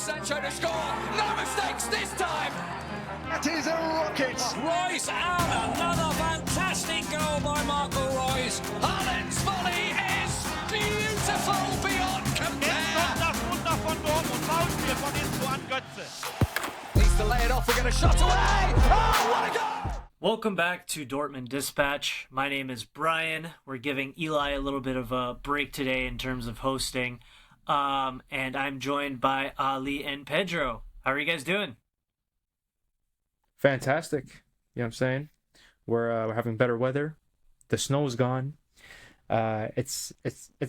Sancho to score. No mistakes this time. That is a rocket. Royce and another fantastic goal by Marco Royce. Haaland's volley is beautiful beyond compare. Jetzt kommt das Wunder von Dortmund. Foulspiel von Inzo an Götze. Needs to lay it off. We're going to shot away. Oh, what a goal! Welcome back to Dortmund Dispatch. My name is Brian. We're giving Eli a little bit of a break today in terms of hosting. And I'm joined by Ali and Pedro. How are you guys doing? Fantastic. You know what I'm saying? We're having better weather. The snow's gone. It's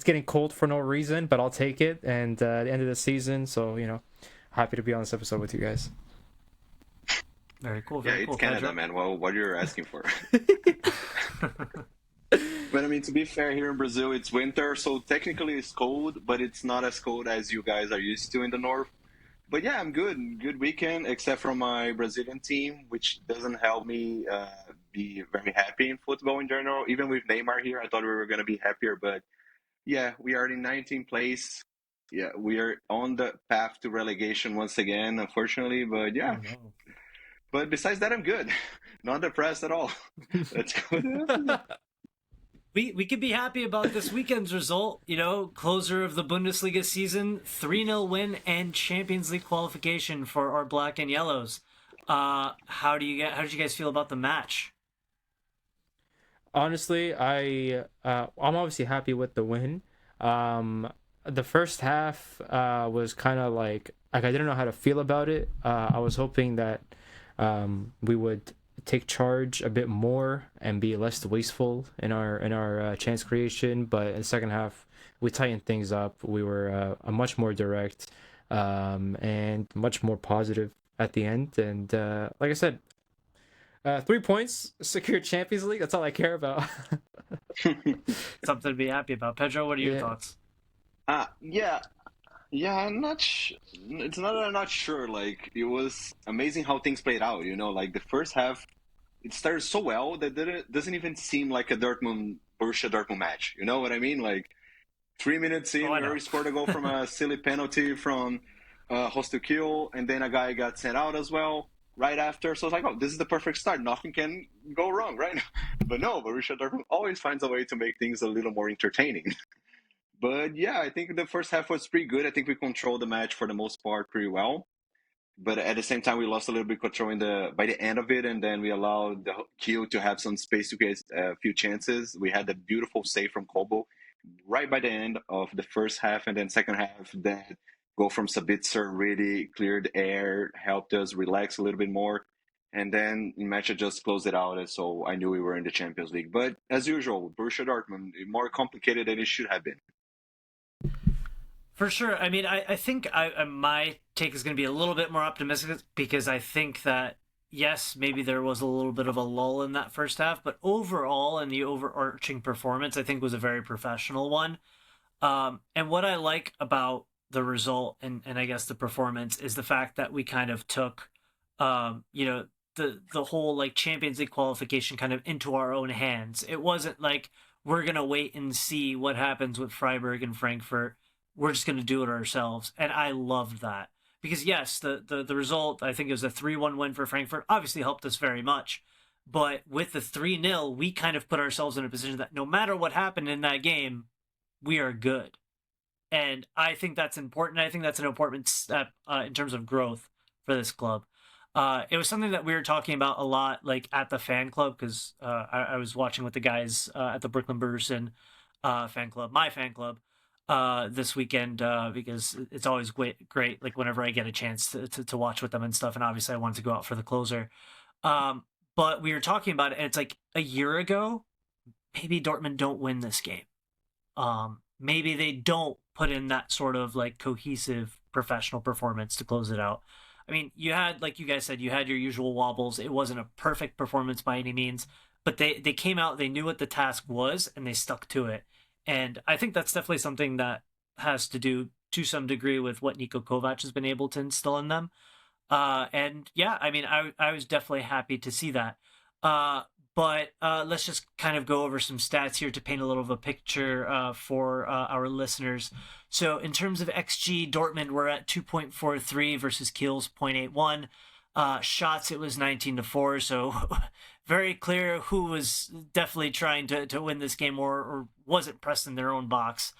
getting cold for no reason, but I'll take it. And the end of the season, so happy to be on this episode with you guys. Very cool. Yeah, Very it's cool, Canada, Pedro. man. Well, what you're asking for. But I mean, to be fair, here in Brazil, it's winter, so technically it's cold, but it's not as cold as you guys are used to in the north. But yeah, I'm good. Good weekend, except for my Brazilian team, which doesn't help me be very happy in football in general. Even with Neymar here, I thought we were going to be happier. But yeah, we are in 19th place. Yeah, we are on the path to relegation once again, unfortunately. But yeah. Oh, no. But besides that, I'm good. Not depressed at all. That's good. We could be happy about this weekend's result. Closer of the Bundesliga season, 3-0 win and Champions League qualification for our black and yellows. How did you guys feel about the match? Honestly, I'm obviously happy with the win. The first half was kind of like I didn't know how to feel about it. I was hoping that we would take charge a bit more and be less wasteful in our chance creation, but in the second half we tightened things up. We were much more direct and much more positive at the end, and like I said, 3 points, secure Champions League, that's all I care about. Something to be happy about. Pedro, what are your thoughts? Yeah, I'm not. It's not that I'm not sure. Like, it was amazing how things played out. Like the first half, it started so well that it doesn't even seem like a Borussia Dortmund match. You know what I mean? Like 3 minutes in, we already scored a goal from a silly penalty from Holstein Kiel, and then a guy got sent out as well right after. So I was like, oh, this is the perfect start. Nothing can go wrong, right? But no, Borussia Dortmund always finds a way to make things a little more entertaining. But yeah, I think the first half was pretty good. I think we controlled the match for the most part pretty well. But at the same time, we lost a little bit control by the end of it, and then we allowed the Kiel to have some space to get a few chances. We had a beautiful save from Kobo right by the end of the first half, and then second half, that goal from Sabitzer really cleared the air, helped us relax a little bit more. And then Matcha just closed it out, and so I knew we were in the Champions League. But as usual, Borussia Dortmund, more complicated than it should have been. For sure. I mean, I think my take is going to be a little bit more optimistic because I think that, yes, maybe there was a little bit of a lull in that first half, but overall, in the overarching performance, I think was a very professional one. And what I like about the result and I guess the performance is the fact that we kind of took, the whole like Champions League qualification kind of into our own hands. It wasn't like we're going to wait and see what happens with Freiburg and Frankfurt. We're just going to do it ourselves. And I loved that because yes, the result, I think it was a 3-1 win for Frankfurt, obviously helped us very much. But with the 3-0, we kind of put ourselves in a position that no matter what happened in that game, we are good. And I think that's important. I think that's an important step in terms of growth for this club. It was something that we were talking about a lot, like at the fan club, because I was watching with the guys at the Brooklyn Burgerson fan club, my fan club, this weekend because it's always great. Like whenever I get a chance to watch with them and stuff, and obviously I wanted to go out for the closer. But we were talking about it, and it's like a year ago, maybe Dortmund don't win this game. Maybe they don't put in that sort of like cohesive professional performance to close it out. I mean, you had, like you guys said, you had your usual wobbles. It wasn't a perfect performance by any means, but they came out, they knew what the task was, and they stuck to it. And I think that's definitely something that has to do to some degree with what Niko Kovac has been able to instill in them. And yeah, I mean, I was definitely happy to see that. But let's just kind of go over some stats here to paint a little of a picture for our listeners. So, in terms of XG, Dortmund were at 2.43 versus Kiel's 0.81. Shots, it was 19-4. So, very clear who was definitely trying to win this game or wasn't pressed in their own box.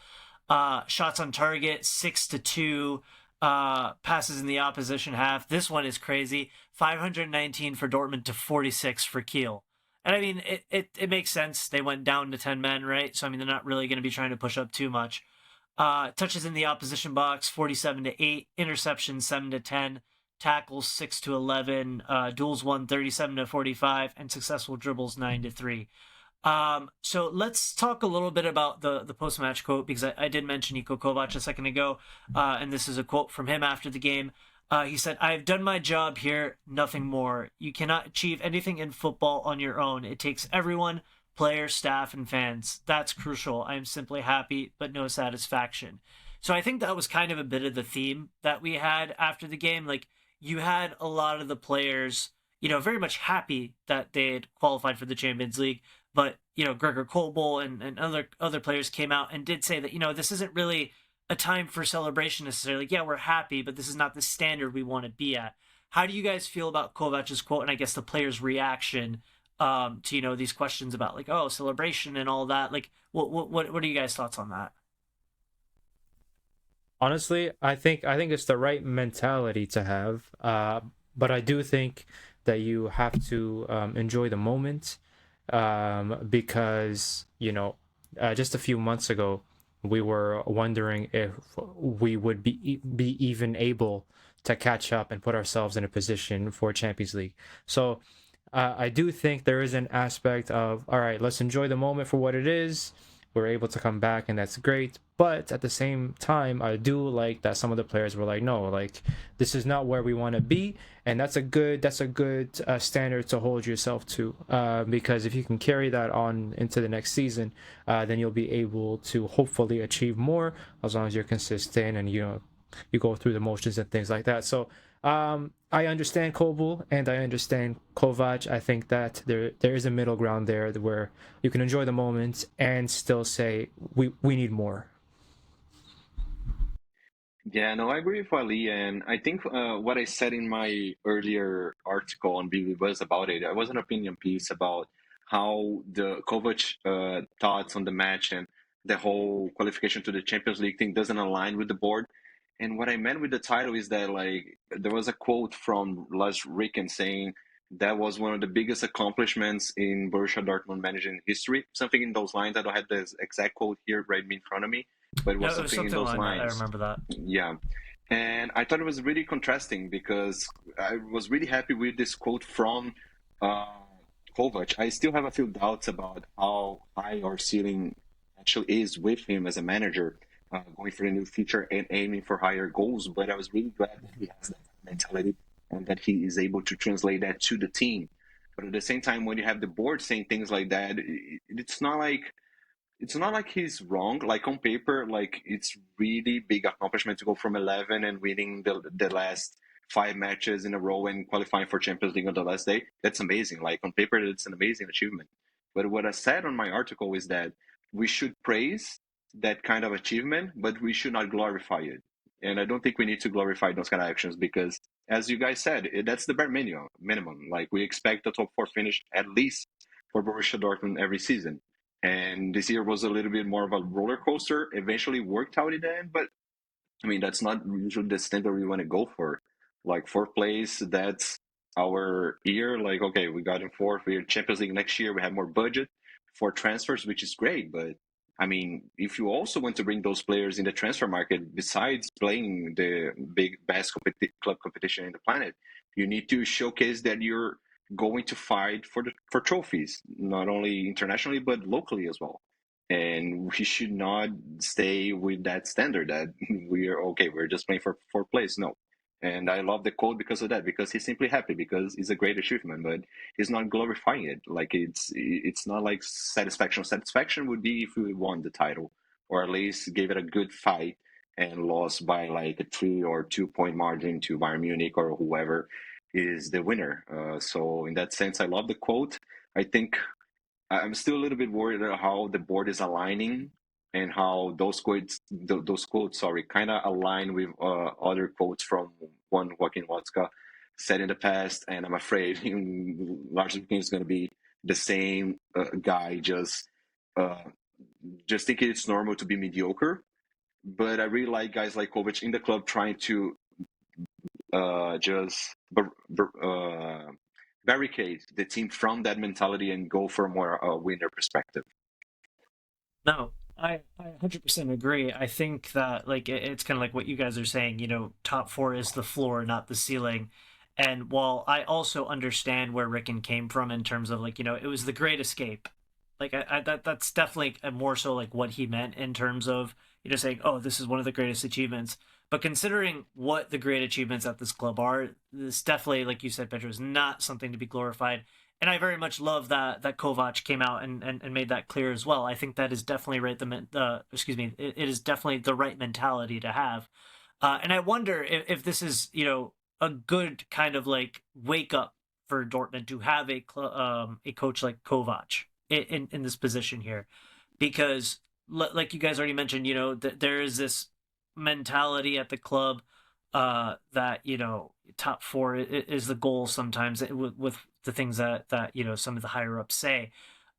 Shots on target, 6-2. Passes in the opposition half. This one is crazy. 519 for Dortmund to 46 for Kiel. And I mean, it makes sense. They went down to 10 men, right? So, I mean, they're not really going to be trying to push up too much. Touches in the opposition box, 47-8. Interceptions, 7-10. Tackles, 6-11. Duels won, 37-45. And successful dribbles, 9-3. So let's talk a little bit about the post-match quote, because I did mention Niko Kovac a second ago. And this is a quote from him after the game. He said, "I have done my job here, nothing more. You cannot achieve anything in football on your own. It takes everyone, players, staff, and fans. That's crucial. I am simply happy, but no satisfaction." So I think that was kind of a bit of the theme that we had after the game. Like, you had a lot of the players, very much happy that they had qualified for the Champions League. But, Gregor Kobel and other players came out and did say that, this isn't really a time for celebration necessarily. Yeah, we're happy, but this is not the standard we want to be at. How do you guys feel about Kovac's quote, and I guess the players' reaction to these questions about like, oh, celebration and all that? Like, what are you guys' thoughts on that? Honestly, I think it's the right mentality to have. But I do think that you have to enjoy the moment, because just a few months ago we were wondering if we would be even able to catch up and put ourselves in a position for Champions League. So I do think there is an aspect of, all right, let's enjoy the moment for what it is. We're able to come back, and that's great. But at the same time, I do like that some of the players were like, no, like, this is not where we want to be, and that's a good standard to hold yourself to. Because if you can carry that on into the next season, then you'll be able to hopefully achieve more, as long as you're consistent and you go through the motions and things like that. So I understand Kobel and I understand Kovac. I think that there is a middle ground there where you can enjoy the moment and still say we need more. Yeah, no, I agree with Ali, and I think what I said in my earlier article on BB Buzz about it, it was an opinion piece about how the Kovac thoughts on the match and the whole qualification to the Champions League thing doesn't align with the board. And what I meant with the title is that like there was a quote from Lars Ricken saying that was one of the biggest accomplishments in Borussia Dortmund managing history, something in those lines. I don't have the exact quote here right in front of me, but it No, was it was something in something those like that. I lines. remember that. Yeah. And I thought it was really contrasting because I was really happy with this quote from uh, Kovac. I still have a few doubts about how high our ceiling actually is with him as a manager, going for a new future and aiming for higher goals. But I was really glad that he has that mentality and that he is able to translate that to the team. But at the same time, when you have the board saying things like that, it's not like he's wrong. Like on paper, like it's really big accomplishment to go from 11 and winning the last 5 matches in a row and qualifying for Champions League on the last day. That's amazing. Like on paper, it's an amazing achievement. But what I said on my article is that we should praise that kind of achievement, but we should not glorify it. And I don't think we need to glorify those kind of actions because, as you guys said, that's the bare minimum. Minimum. Like we expect a top four finish at least for Borussia Dortmund every season. And this year was a little bit more of a roller coaster. Eventually worked out in the end, but I mean that's not usually the standard we want to go for. Like fourth place, that's our year. Like okay, we got in fourth. We're Champions League next year. We have more budget for transfers, which is great. But I mean, if you also want to bring those players in the transfer market, besides playing the big best club competition in the planet, you need to showcase that you're going to fight for trophies, not only internationally but locally as well. And we should not stay with that standard that we are okay. We're just playing for fourth place. No. And I love the quote because of that, because he's simply happy because it's a great achievement, but he's not glorifying it. Like it's not like satisfaction. Satisfaction would be if we won the title, or at least gave it a good fight and lost by like a 3 or 2 point margin to Bayern Munich or whoever is the winner. So in that sense, I love the quote. I think I'm still a little bit worried about how the board is aligning and how those quotes, sorry, kind of align with other quotes from one Joaquin Watzka said in the past. And I'm afraid Lars is going to be the same guy, uh, just thinking it's normal to be mediocre. But I really like guys like Kovac in the club trying to just barricade the team from that mentality and go for a more winner perspective. No, I 100% agree. I think that like it's kind of like what you guys are saying, top four is the floor, not the ceiling. And while I also understand where Rickon came from in terms of like, it was the great escape. Like that's definitely more so like what he meant in terms of, saying, oh, this is one of the greatest achievements. But considering what the great achievements at this club are, this definitely, like you said, Pedro, is not something to be glorified. And I very much love that Kovac came out and made that clear as well. I think that is definitely right. Excuse me, it is definitely the right mentality to have. And I wonder if this is a good kind of like wake up for Dortmund to have a coach like Kovac in this position here, because like you guys already mentioned, there is this mentality at the club that top four is the goal sometimes with the things that some of the higher ups say.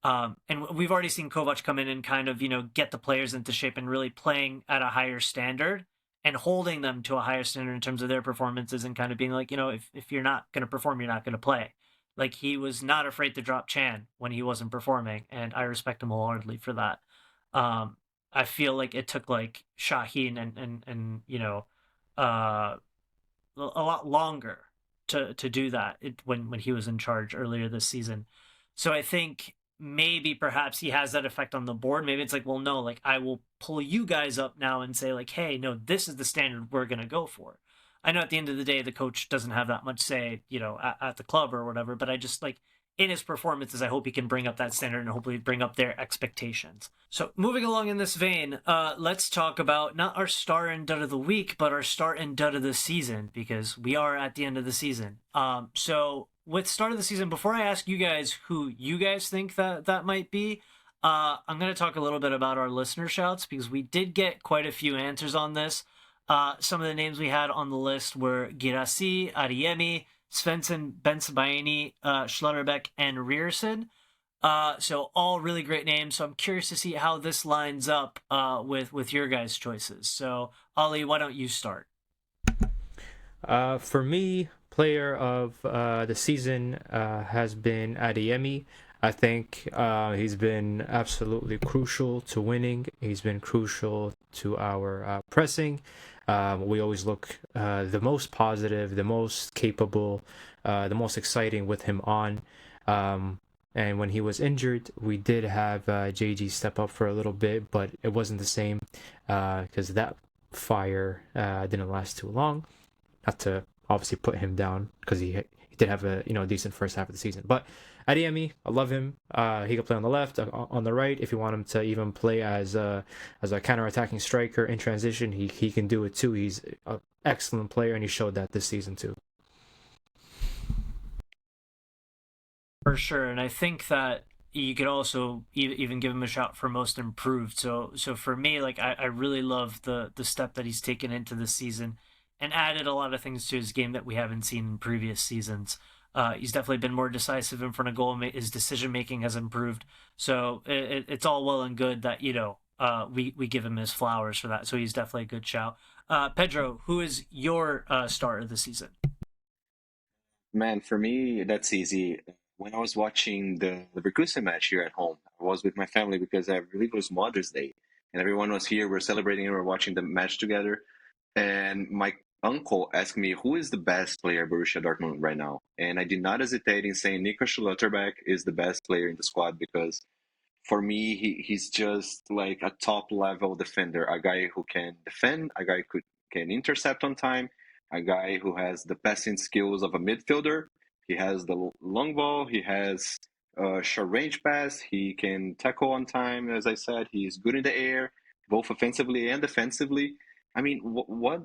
And we've already seen Kovac come in and kind of get the players into shape and really playing at a higher standard and holding them to a higher standard in terms of their performances, and kind of being like, if you're not going to perform, you're not going to play. Like, he was not afraid to drop Chan when he wasn't performing, and I respect him wholeheartedly for that. I feel like it took like Shaheen and uh, a lot longer to do that when he was in charge earlier this season. So I think maybe perhaps he has that effect on the board. Maybe it's like, well, no, like I will pull you guys up now and say like, hey, no, this is the standard we're going to go for. I know at the end of the day, the coach doesn't have that much say, at the club or whatever, but I just like in his performances, I hope he can bring up that standard and hopefully bring up their expectations. So moving along in this vein, let's talk about not our star and dud of the week, but our star and dud of the season, because we are at the end of the season. So with start of the season, before I ask you guys who you guys think that might be, I'm going to talk a little bit about our listener shouts, because we did get quite a few answers on this. Some of the names we had on the list were Girassi, Ariemi, Svensson, Bensabaini, Schlotterbeck, and Rierson. So all really great names. So I'm curious to see how this lines up with your guys' choices. So Ali, why don't you start? For me, player of the season has been Adeyemi. I think he's been absolutely crucial to winning. He's been crucial to our pressing. We always look the most positive, the most capable, the most exciting with him on. And when he was injured, we did have JG step up for a little bit, but it wasn't the same because that fire didn't last too long. Not to obviously put him down, because he did have a decent first half of the season. But Adeyemi, I love him. He can play on the left, on the right. If you want him to even play as a counter-attacking striker in transition, he can do it too. He's an excellent player, and he showed that this season too. For sure, and I think that you could also even give him a shout for most improved. So for me, like I really love the step that he's taken into this season, and added a lot of things to his game that we haven't seen in previous seasons. He's definitely been more decisive in front of goal. His decision making has improved. So it's all well and good that we give him his flowers for that. So he's definitely a good shout. Pedro, who is your star of the season? Man, for me, that's easy. When I was watching the Leverkusen match here at home, I was with my family because I believe it was Mother's Day, and everyone was here. We're celebrating and we're watching the match together. And my uncle asked me, who is the best player at Borussia Dortmund right now? And I did not hesitate in saying Nico Schlotterbeck is the best player in the squad, because for me, he's just like a top level defender, a guy who can defend, a guy who can intercept on time, a guy who has the passing skills of a midfielder. He has the long ball, he has a short range pass, he can tackle on time, as I said, he's good in the air, both offensively and defensively. I mean, what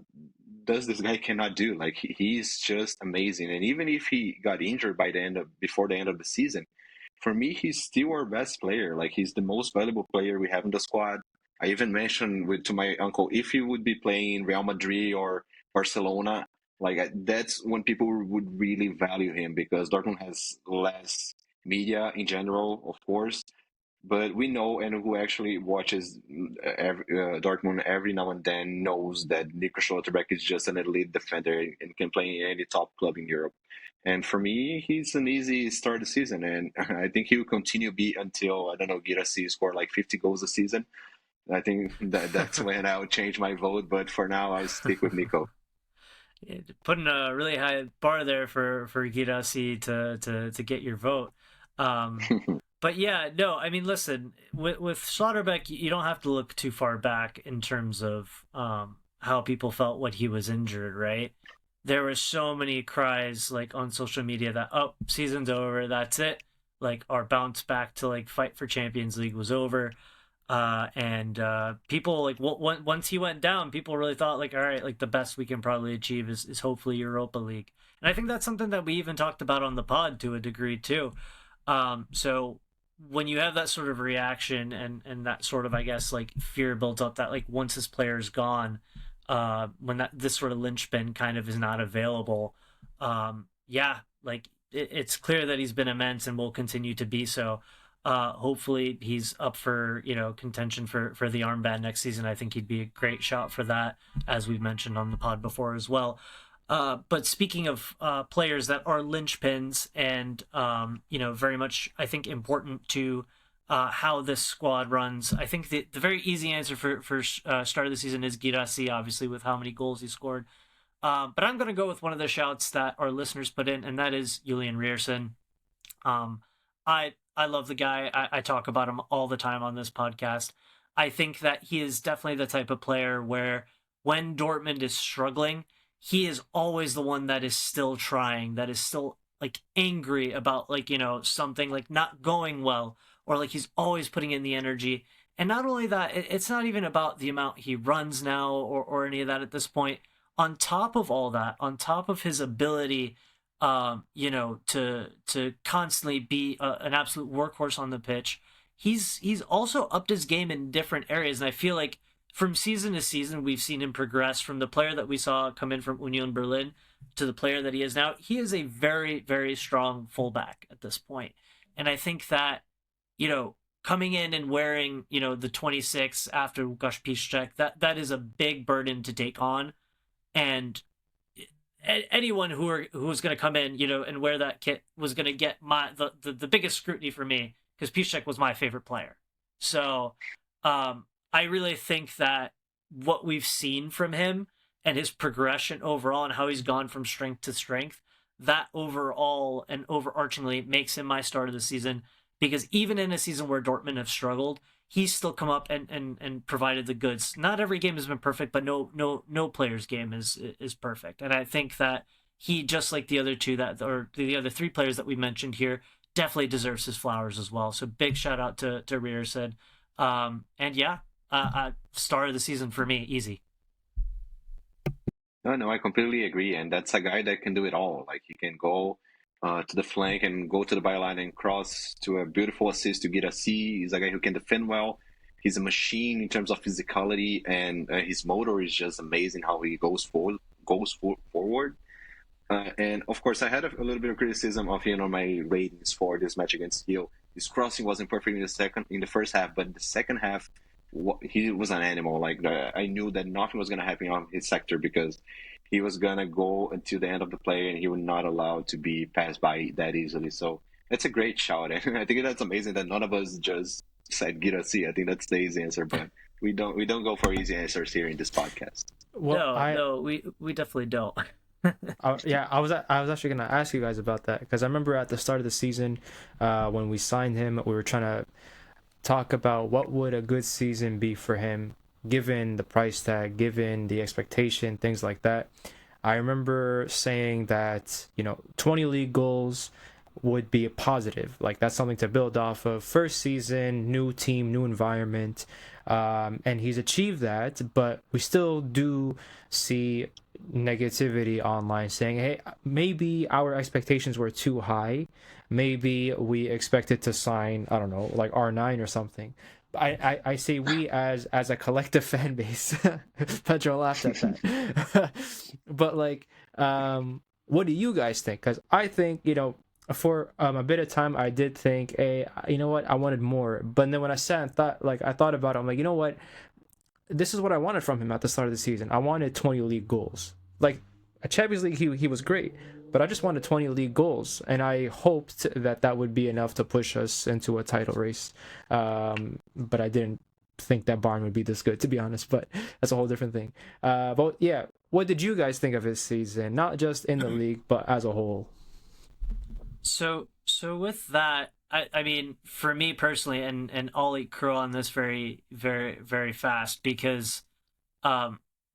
does this guy cannot do? Like, he's just amazing. And even if he got injured before the end of the season, for me, he's still our best player. Like he's the most valuable player we have in the squad. I even mentioned to my uncle, if he would be playing Real Madrid or Barcelona, like that's when people would really value him because Dortmund has less media in general, of course. But we know, and who actually watches Dortmund every now and then knows that Nico Schlotterbeck is just an elite defender and can play in any top club in Europe. And for me, he's an easy start of the season, and I think he will continue be until I don't know, Girassi score like 50 goals a season. I think that's when I would change my vote. But for now, I'll stick with Nico. Yeah, putting a really high bar there for Girassi to get your vote. But yeah, no, I mean, listen, with Schlotterbeck, you don't have to look too far back in terms of how people felt when he was injured, right? There were so many cries like on social media that, oh, season's over, that's it. Like our bounce back to like fight for Champions League was over. And people like once he went down, people really thought like, all right, like the best we can probably achieve is hopefully Europa League. And I think that's something that we even talked about on the pod to a degree too. So when you have that sort of reaction and that sort of, I guess, like fear builds up that like once this player's gone, when this sort of linchpin kind of is not available, yeah, like it's clear that he's been immense and will continue to be so. Hopefully he's up for, contention for the armband next season. I think he'd be a great shot for that, as we've mentioned on the pod before as well. But speaking of players that are linchpins and, very much, I think, important to how this squad runs, I think the very easy answer for start of the season is Girassi, obviously, with how many goals he scored. But I'm going to go with one of the shouts that our listeners put in, and that is Julian Rierson. I love the guy. I talk about him all the time on this podcast. I think that he is definitely the type of player where when Dortmund is struggling, he is always the one that is still trying, that is still like angry about like, something like not going well, or like he's always putting in the energy. And not only that, it's not even about the amount he runs now or any of that at this point. On top of all that, on top of his ability to constantly be an absolute workhorse on the pitch, he's also upped his game in different areas. And I feel like from season to season, we've seen him progress from the player that we saw come in from Union Berlin to the player that he is now. He is a very, very strong fullback at this point. And I think that, coming in and wearing, the 26 after Łukasz Piszczek, that is a big burden to take on. And anyone who's going to come in, and wear that kit was going to get the biggest scrutiny for me, because Piszczek was my favorite player. So I really think that what we've seen from him and his progression overall and how he's gone from strength to strength, that overall and overarchingly makes him my start of the season, because even in a season where Dortmund have struggled, he's still come up and provided the goods. Not every game has been perfect, but no player's game is perfect. And I think that he, just like the other two or the other three players that we mentioned here, definitely deserves his flowers as well. So big shout out to Rierson. And yeah, start of the season for me, easy. No, I completely agree. And that's a guy that can do it all. Like he can go to the flank and go to the byline and cross to a beautiful assist to get a C. He's a guy who can defend well. He's a machine in terms of physicality, and his motor is just amazing how he goes forward. And of course, I had a little bit of criticism of him on my ratings for this match against Kiel. His crossing wasn't perfect in the first half, but in the second half, he was an animal. Like I knew that nothing was going to happen on his sector because he was going to go until the end of the play and he would not allow to be passed by that easily. So that's a great shout. And I think that's amazing that none of us just said Girassi. I think that's the easy answer, but we don't go for easy answers here in this podcast. Well, no, we definitely don't. I was actually going to ask you guys about that, because I remember at the start of the season when we signed him, we were trying to talk about what would a good season be for him, given the price tag, given the expectation, things like that. I remember saying that 20 league goals would be a positive. Like that's something to build off of. First season, new team, new environment. and he's achieved that. But we still do see negativity online saying, hey, maybe our expectations were too high. Maybe we expected to sign, I don't know, like R9 or something. I say we as a collective fan base. Pedro laughed at that. But like, what do you guys think? Because I think, for a bit of time I did think, hey, you know what, I wanted more. But then when I sat and thought about it, I'm like, you know what, this is what I wanted from him at the start of the season. I wanted 20 league goals. Like a Champions League, he was great, but I just wanted 20 league goals, and I hoped that would be enough to push us into a title race. But I didn't think that Bayern would be this good, to be honest. But that's a whole different thing. But yeah, what did you guys think of his season? Not just in the league, but as a whole. So with that, I mean, for me personally, and I'll eat crow on this very, very, very fast, because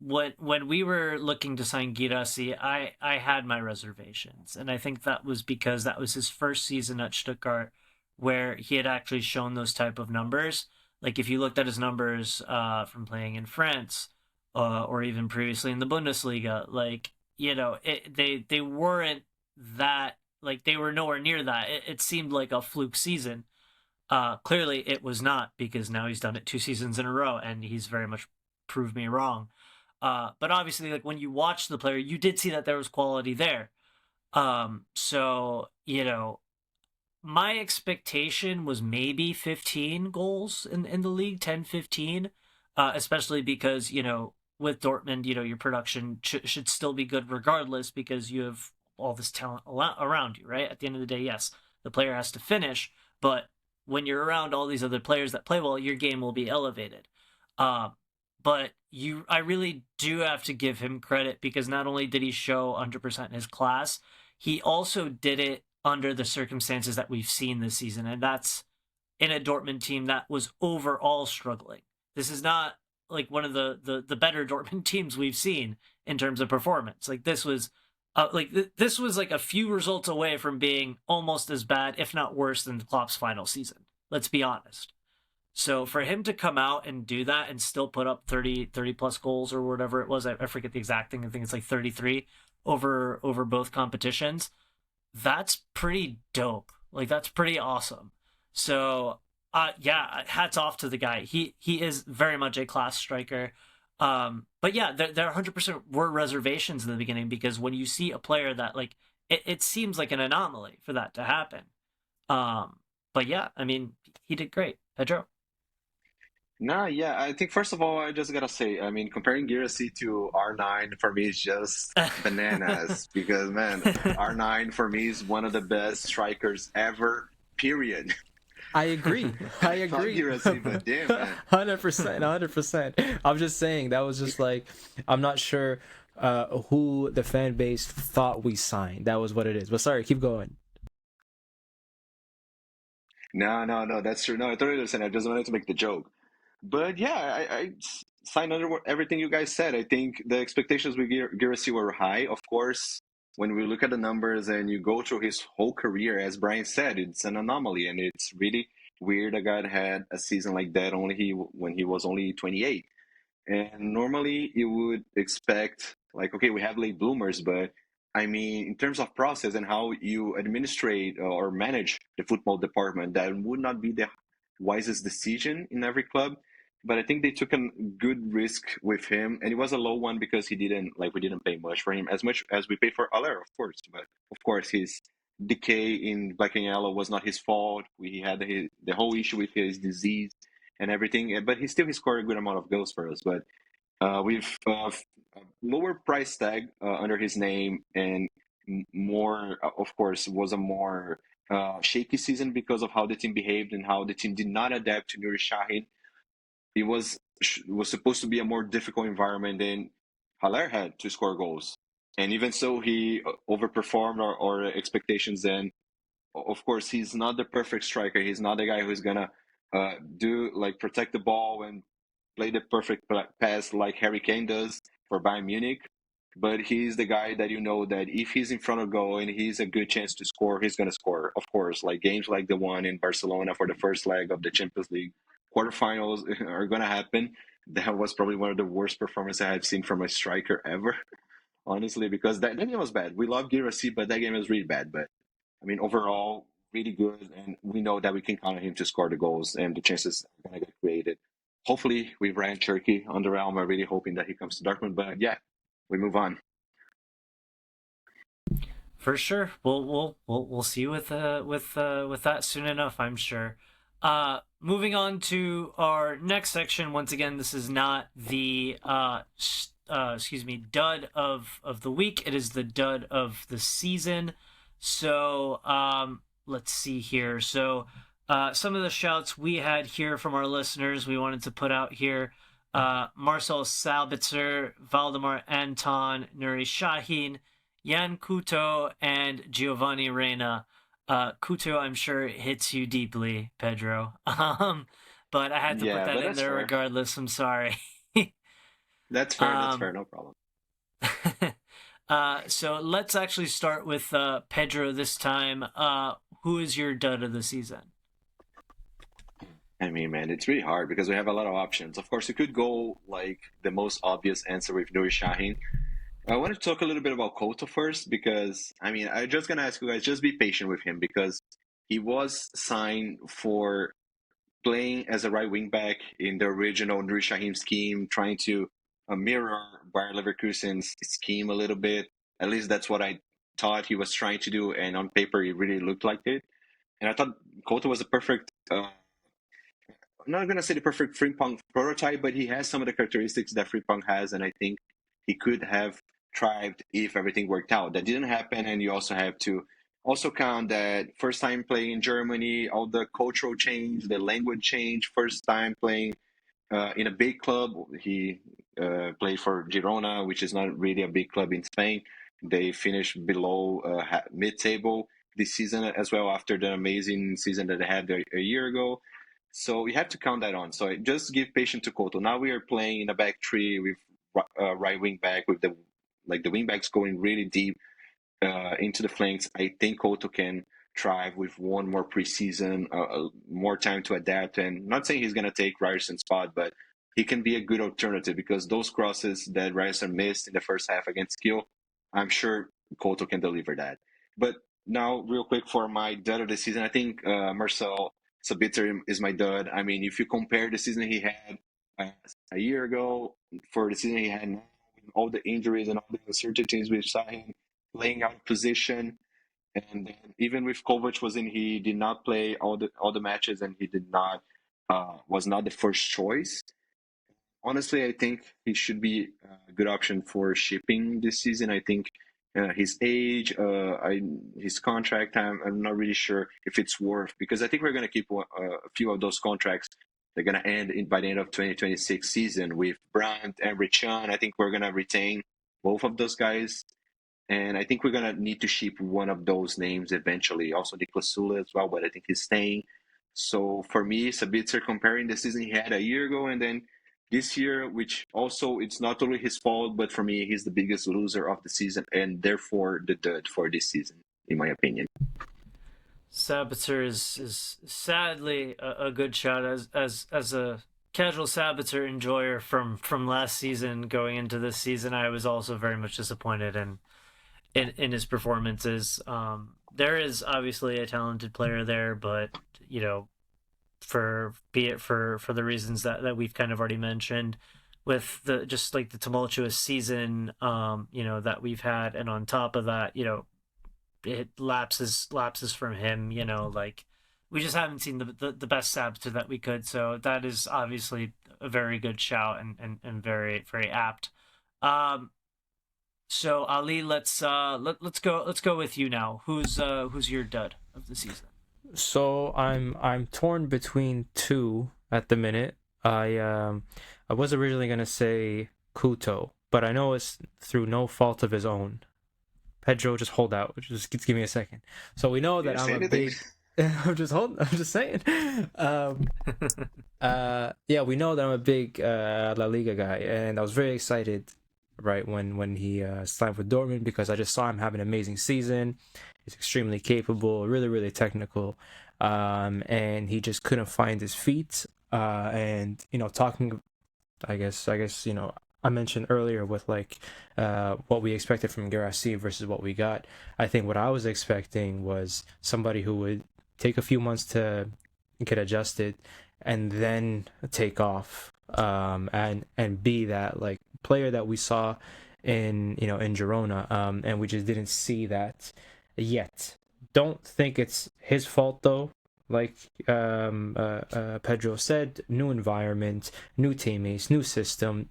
when we were looking to sign Girassi, I had my reservations, and I think that was because that was his first season at Stuttgart where he had actually shown those type of numbers. Like if you looked at his numbers from playing in France or even previously in the Bundesliga, like, they weren't that, like, they were nowhere near that. It seemed like a fluke season. Clearly it was not, because now he's done it 2 seasons in a row and he's very much proved me wrong. But obviously, like, when you watch the player, you did see that there was quality there. So, my expectation was maybe 15 goals in the league, 10, 15, especially because, with Dortmund, your production should still be good regardless, because you have all this talent around you, right? At the end of the day, yes, the player has to finish, but when you're around all these other players that play well, your game will be elevated. But I really do have to give him credit, because not only did he show 100% in his class, he also did it under the circumstances that we've seen this season, and that's in a Dortmund team that was overall struggling. This is not like one of the better Dortmund teams we've seen in terms of performance. Like this was this was like a few results away from being almost as bad, if not worse, than Klopp's final season. Let's be honest. So for him to come out and do that and still put up 30 plus goals or whatever it was, I forget the exact thing. I think it's like 33 over both competitions. That's pretty dope. Like, that's pretty awesome. So, yeah, hats off to the guy. He is very much a class striker. But yeah, there 100% were reservations in the beginning, because when you see a player that, like, it seems like an anomaly for that to happen. But yeah, I mean, he did great. Pedro? Nah, yeah, I think first of all, I just gotta say, I mean, comparing Girassi to R9 for me is just bananas, because man, R9 for me is one of the best strikers ever, period. I agree. I Not agree. Girassi, but damn, man. 100%. 100%. I'm just saying that was just like, I'm not sure who the fan base thought we signed. That was what it is. But sorry, keep going. No, that's true. No, I totally understand. I just wanted to make the joke. But yeah, I sign under everything you guys said. I think the expectations with Girassi were high. Of course, when we look at the numbers and you go through his whole career, as Brian said, it's an anomaly, and it's really weird a guy had a season like that when he was only 28. And normally you would expect, like, okay, we have late bloomers, but I mean, in terms of process and how you administrate or manage the football department, that would not be the wisest decision in every club. But I think they took a good risk with him, and it was a low one because we didn't pay much as we paid for Aller, of course. But of course, his decay in black and yellow was not his fault. We had the whole issue with his disease and everything, but he scored a good amount of goals for us. But with lower price tag under his name, and more, of course, was a more shaky season because of how the team behaved and how the team did not adapt to Nuri Sahin. It was supposed to be a more difficult environment than Haller had to score goals, and even so, he overperformed our expectations. And of course, he's not the perfect striker. He's not the guy who's gonna do, like, protect the ball and play the perfect pass like Harry Kane does for Bayern Munich. But he's the guy that that if he's in front of goal and he's a good chance to score, he's gonna score. Of course, like games like the one in Barcelona for the first leg of the Champions League quarterfinals are going to happen. That was probably one of the worst performances I have seen from a striker ever, honestly, because that game was bad. We love Girassi, but that game was really bad. But I mean, overall, really good, and we know that we can count on him to score the goals, and the chances are going to get created. Hopefully, with Ryan Cherky on the realm, I'm really hoping that he comes to Dortmund. But yeah, we move on. For sure, we'll see with that soon enough, I'm sure. Moving on to our next section. Once again, this is not the dud of the week. It is the dud of the season. So let's see here. So some of the shouts we had here from our listeners we wanted to put out here. Marcel Sabitzer, Valdemar Anton, Nuri Shahin, Jan Kuto, and Giovanni Reina. Kuto, I'm sure, hits you deeply, Pedro. But I had to put that in there fair. Regardless. I'm sorry. That's fair. That's fair. No problem. So let's actually start with Pedro this time. Who is your dud of the season? I mean, man, it's really hard because we have a lot of options. Of course, you could go like the most obvious answer with Nuri Shahin. I want to talk a little bit about Couto first because, I mean, I'm just going to ask you guys, just be patient with him because he was signed for playing as a right wing back in the original Nuri Shahin scheme, trying to mirror Bayer Leverkusen's scheme a little bit. At least that's what I thought he was trying to do, and on paper, it really looked like it. And I thought Couto was a perfect, I'm not going to say the perfect Frimpong prototype, but he has some of the characteristics that Frimpong has, and I think he could have thrived if everything worked out. That didn't happen, and you also have to also count that first time playing in Germany, all the cultural change, the language change, first time playing in a big club. He played for Girona, which is not really a big club in Spain. They finished below mid-table this season as well after the amazing season that they had a year ago. So you have to count that on. So just give patience to Couto. Now we are playing in a back three with right wing back with the wing backs going really deep into the flanks. I think Couto can thrive with one more preseason, more time to adapt. And not saying he's going to take Ryerson's spot, but he can be a good alternative because those crosses that Ryerson missed in the first half against Kiel, I'm sure Couto can deliver that. But now, real quick, for my dud of the season, I think Marcel Sabitzer is my dud. I mean, if you compare the season he had a year ago for the season he had now, all the injuries and all the uncertainties, we saw him playing out of position. And then even with Kovac was in, he did not play all the matches, and he did not was not the first choice. Honestly, I think he should be a good option for shipping this season. I think his age, his contract, I'm not really sure if it's worth, because I think we're going to keep a few of those contracts. They're going to end by the end of 2026 season with Brandt and Richan. I think we're going to retain both of those guys. And I think we're going to need to ship one of those names eventually. Also Niklas Sula as well, but I think he's staying. So for me, Sabitzer, comparing the season he had a year ago and then this year, which also it's not totally his fault, but for me, he's the biggest loser of the season and therefore the dud for this season, in my opinion. Sabitzer is sadly a good shot as a casual Sabitzer enjoyer from last season going into this season. I was also very much disappointed in his performances. There is obviously a talented player there, but for the reasons that we've kind of already mentioned, with the just like the tumultuous season that we've had, and on top of that, it lapses from him, like we just haven't seen the best Sabitzer that we could. So that is obviously a very good shout and very, very apt. So Ali, let's go with you now. Who's your dud of the season? So I'm torn between two at the minute. I was originally gonna say Couto, but I know it's through no fault of his own. Pedro, just hold out. Just give me a second. So we know that I'm a big. I'm just saying. Yeah, we know that I'm a big La Liga guy, and I was very excited, right, when he signed with Dortmund, because I just saw him have an amazing season. He's extremely capable, really, really technical, and he just couldn't find his feet. And talking, I guess I mentioned earlier with like what we expected from Guirassy versus what we got. I think what I was expecting was somebody who would take a few months to get adjusted and then take off, and be that like player that we saw in in Girona, and we just didn't see that yet. Don't think it's his fault though. Like Pedro said, new environment, new teammates, new system.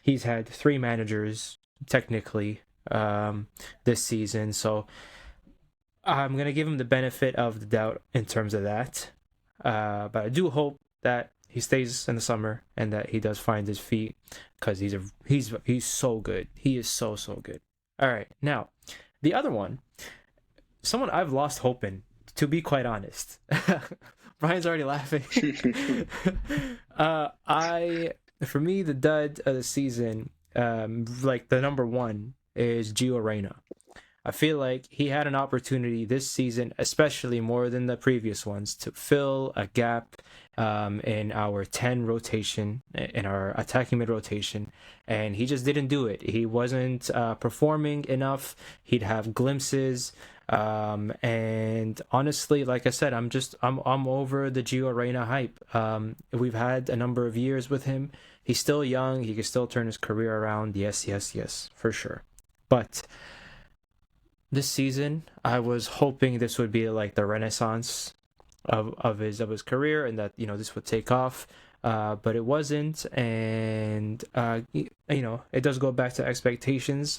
He's had 3 managers technically this season, so I'm gonna give him the benefit of the doubt in terms of that. But I do hope that he stays in the summer and that he does find his feet, because he's so good. He is so good. All right, now the other one, someone I've lost hope in, to be quite honest. Brian's already laughing. For me, the dud of the season, like the number one, is Gio Reyna. I feel like he had an opportunity this season, especially more than the previous ones, to fill a gap in our 10 rotation, in our attacking mid rotation, and he just didn't do it. He wasn't performing enough. He'd have glimpses, and honestly, like I said, I'm over the Gio Reyna hype. We've had a number of years with him. He's still young. He can still turn his career around. Yes, for sure. But this season, I was hoping this would be like the renaissance of his career, and that this would take off, but it wasn't. And it does go back to expectations.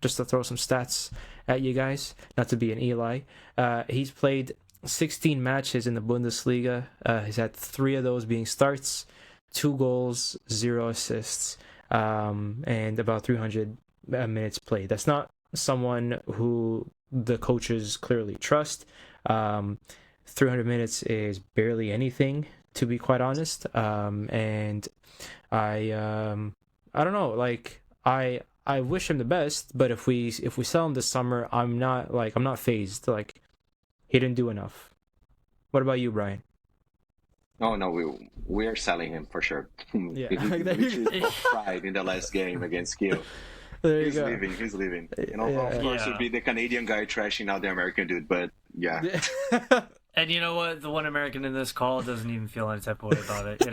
Just to throw some stats at you guys, not to be an Eli. He's played 16 matches in the Bundesliga. He's had 3 of those being starts, 2 goals, 0 assists, and about 300 minutes played. That's not someone who the coaches clearly trust. 300 minutes is barely anything, to be quite honest. And I don't know, like I wish him the best, but if we sell him this summer, I'm not phased. Like, he didn't do enough. What about you, Brian? Oh no, we are selling him for sure. Yeah. We tried in the last game against Kiel. There you He's go. leaving. Of course, it'd be the Canadian guy trashing out the American dude, but yeah. And you know what? The one American in this call doesn't even feel any type of way about it.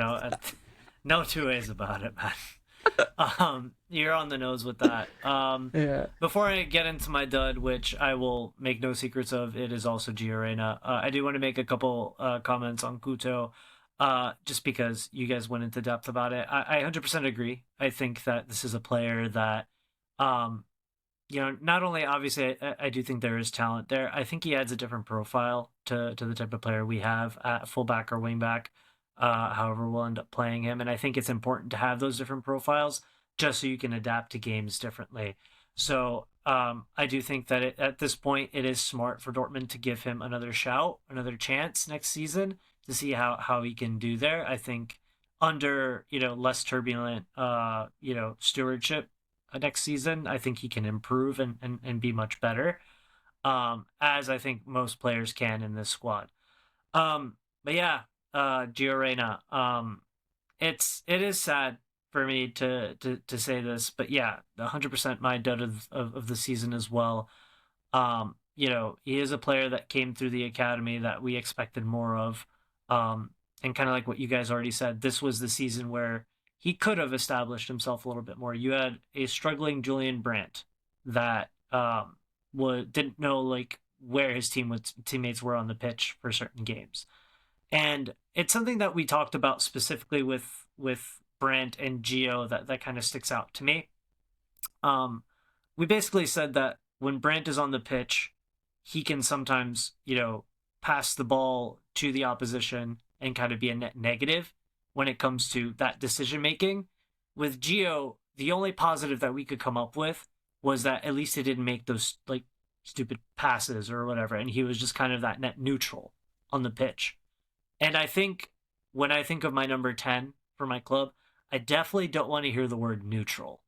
No 2 ways about it, man. You're on the nose with that. Yeah. Before I get into my dud, which I will make no secrets of, it is also Gio Reyna. I do want to make a couple comments on Couto, just because you guys went into depth about it. I 100% agree. I think that this is a player that, not only obviously I do think there is talent there. I think he adds a different profile to the type of player we have at fullback or wingback, however we'll end up playing him. And I think it's important to have those different profiles just so you can adapt to games differently. So I do think that at this point it is smart for Dortmund to give him another chance next season to see how he can do there. I think under less turbulent stewardship next season, I think he can improve and be much better, as I think most players can in this squad. But yeah, Gio Reyna, it is sad for me to say this, but yeah, 100% my dud of the season as well. He is a player that came through the academy that we expected more of, and kind of like what you guys already said, this was the season where he could have established himself a little bit more. You had a struggling Julian Brandt that didn't know like where his teammates were on the pitch for certain games, and it's something that we talked about specifically with Brandt and Gio that kind of sticks out to me. We basically said that when Brandt is on the pitch, he can sometimes pass the ball to the opposition and kind of be a net negative when it comes to that decision making. With Gio, the only positive that we could come up with was that at least he didn't make those like stupid passes or whatever, and he was just kind of that net neutral on the pitch. And I think when I think of my number 10 for my club, I definitely don't want to hear the word neutral,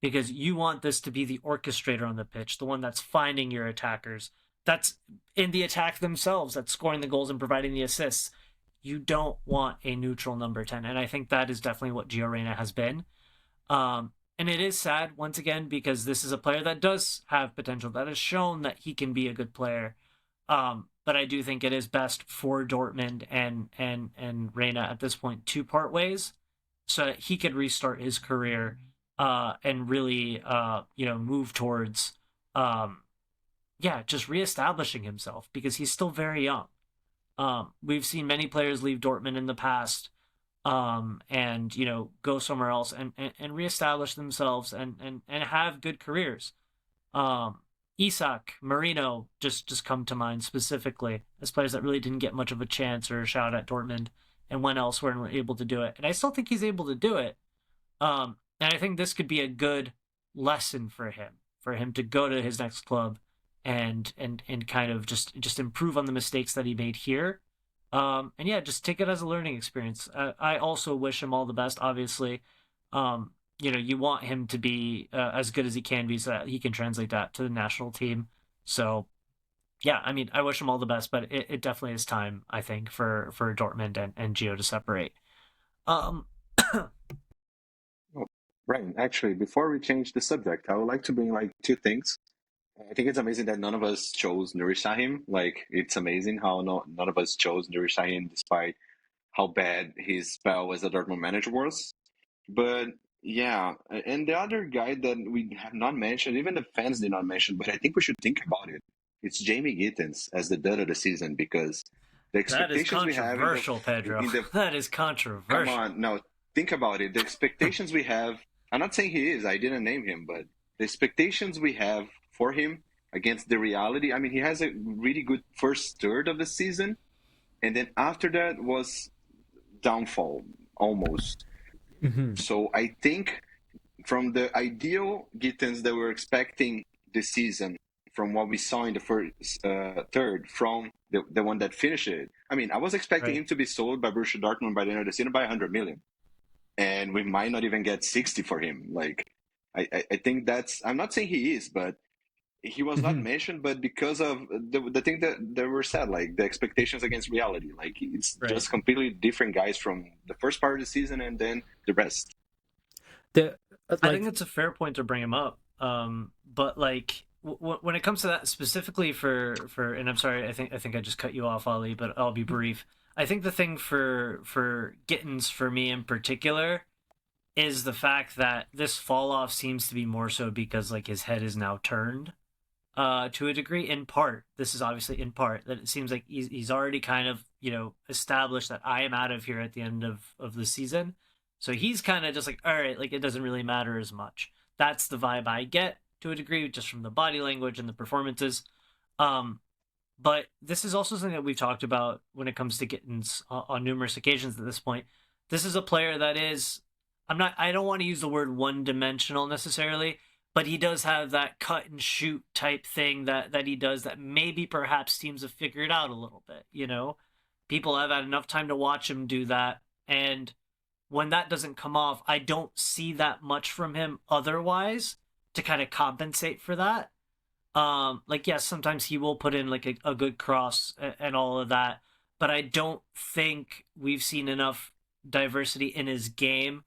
because you want this to be the orchestrator on the pitch, the one that's finding your attackers, that's in the attack themselves, that's scoring the goals and providing the assists. You don't want a neutral number 10. And I think that is definitely what Gio Reyna has been. And it is sad, once again, because this is a player that does have potential, that has shown that he can be a good player. But I do think it is best for Dortmund and Reyna at this point to part ways so that he could restart his career and really move towards just reestablishing himself, because he's still very young. We've seen many players leave Dortmund in the past and go somewhere else and reestablish themselves and have good careers. Isak, Marino just come to mind specifically as players that really didn't get much of a chance or a shot at Dortmund and went elsewhere and were able to do it. And I still think he's able to do it. And I think this could be a good lesson for him to go to his next club and kind of just improve on the mistakes that he made here. Just take it as a learning experience. I also wish him all the best, obviously. You want him to be as good as he can be so that he can translate that to the national team. So, yeah, I mean, I wish him all the best, but it definitely is time, I think, for Dortmund and Gio to separate. Right. Actually, before we change the subject, I would like to bring two things. I think it's amazing that none of us chose Nuri Sahin. It's amazing how none of us chose Nuri Sahin despite how bad his spell as a Dortmund manager was. But yeah, and the other guy that we have not mentioned, even the fans did not mention, but I think we should think about it. It's Jamie Gittens as the dud of the season, because the expectations we have Pedro. That is controversial. Come on, no, think about it. The expectations we have. I'm not saying he is. I didn't name him, but the expectations we have for him against the reality. I mean, he has a really good first third of the season, and then after that was downfall almost. Mm-hmm. So I think from the ideal Gittens that we're expecting this season, from what we saw in the first third, from the one that finished it. I mean, I was expecting him to be sold by Borussia Dortmund by the end of the season by 100 million. And we might not even get 60 for him. I think I'm not saying he is, but he was not mentioned, but because of the thing that were said, the expectations against reality. It's just completely different guys from the first part of the season and then the rest. I think it's a fair point to bring him up. But when it comes to that specifically for and I'm sorry, I think I just cut you off, Ali, but I'll be brief. I think the thing for Gittens, for me in particular, is the fact that this fall off seems to be more so because his head is now turned to a degree. In part, this is obviously in part that it seems like he's already kind of established that I am out of here at the end of the season. So he's kind of just all right, it doesn't really matter as much. That's the vibe I get to a degree just from the body language and the performances. But this is also something that we've talked about when it comes to Gittens on numerous occasions at this point. This is a player that is, I don't want to use the word one-dimensional necessarily, but he does have that cut and shoot type thing that he does that maybe perhaps teams have figured out a little bit, People have had enough time to watch him do that, and when that doesn't come off, I don't see that much from him otherwise to kind of compensate for that. Yes, sometimes he will put in a good cross and all of that, but I don't think we've seen enough diversity in his game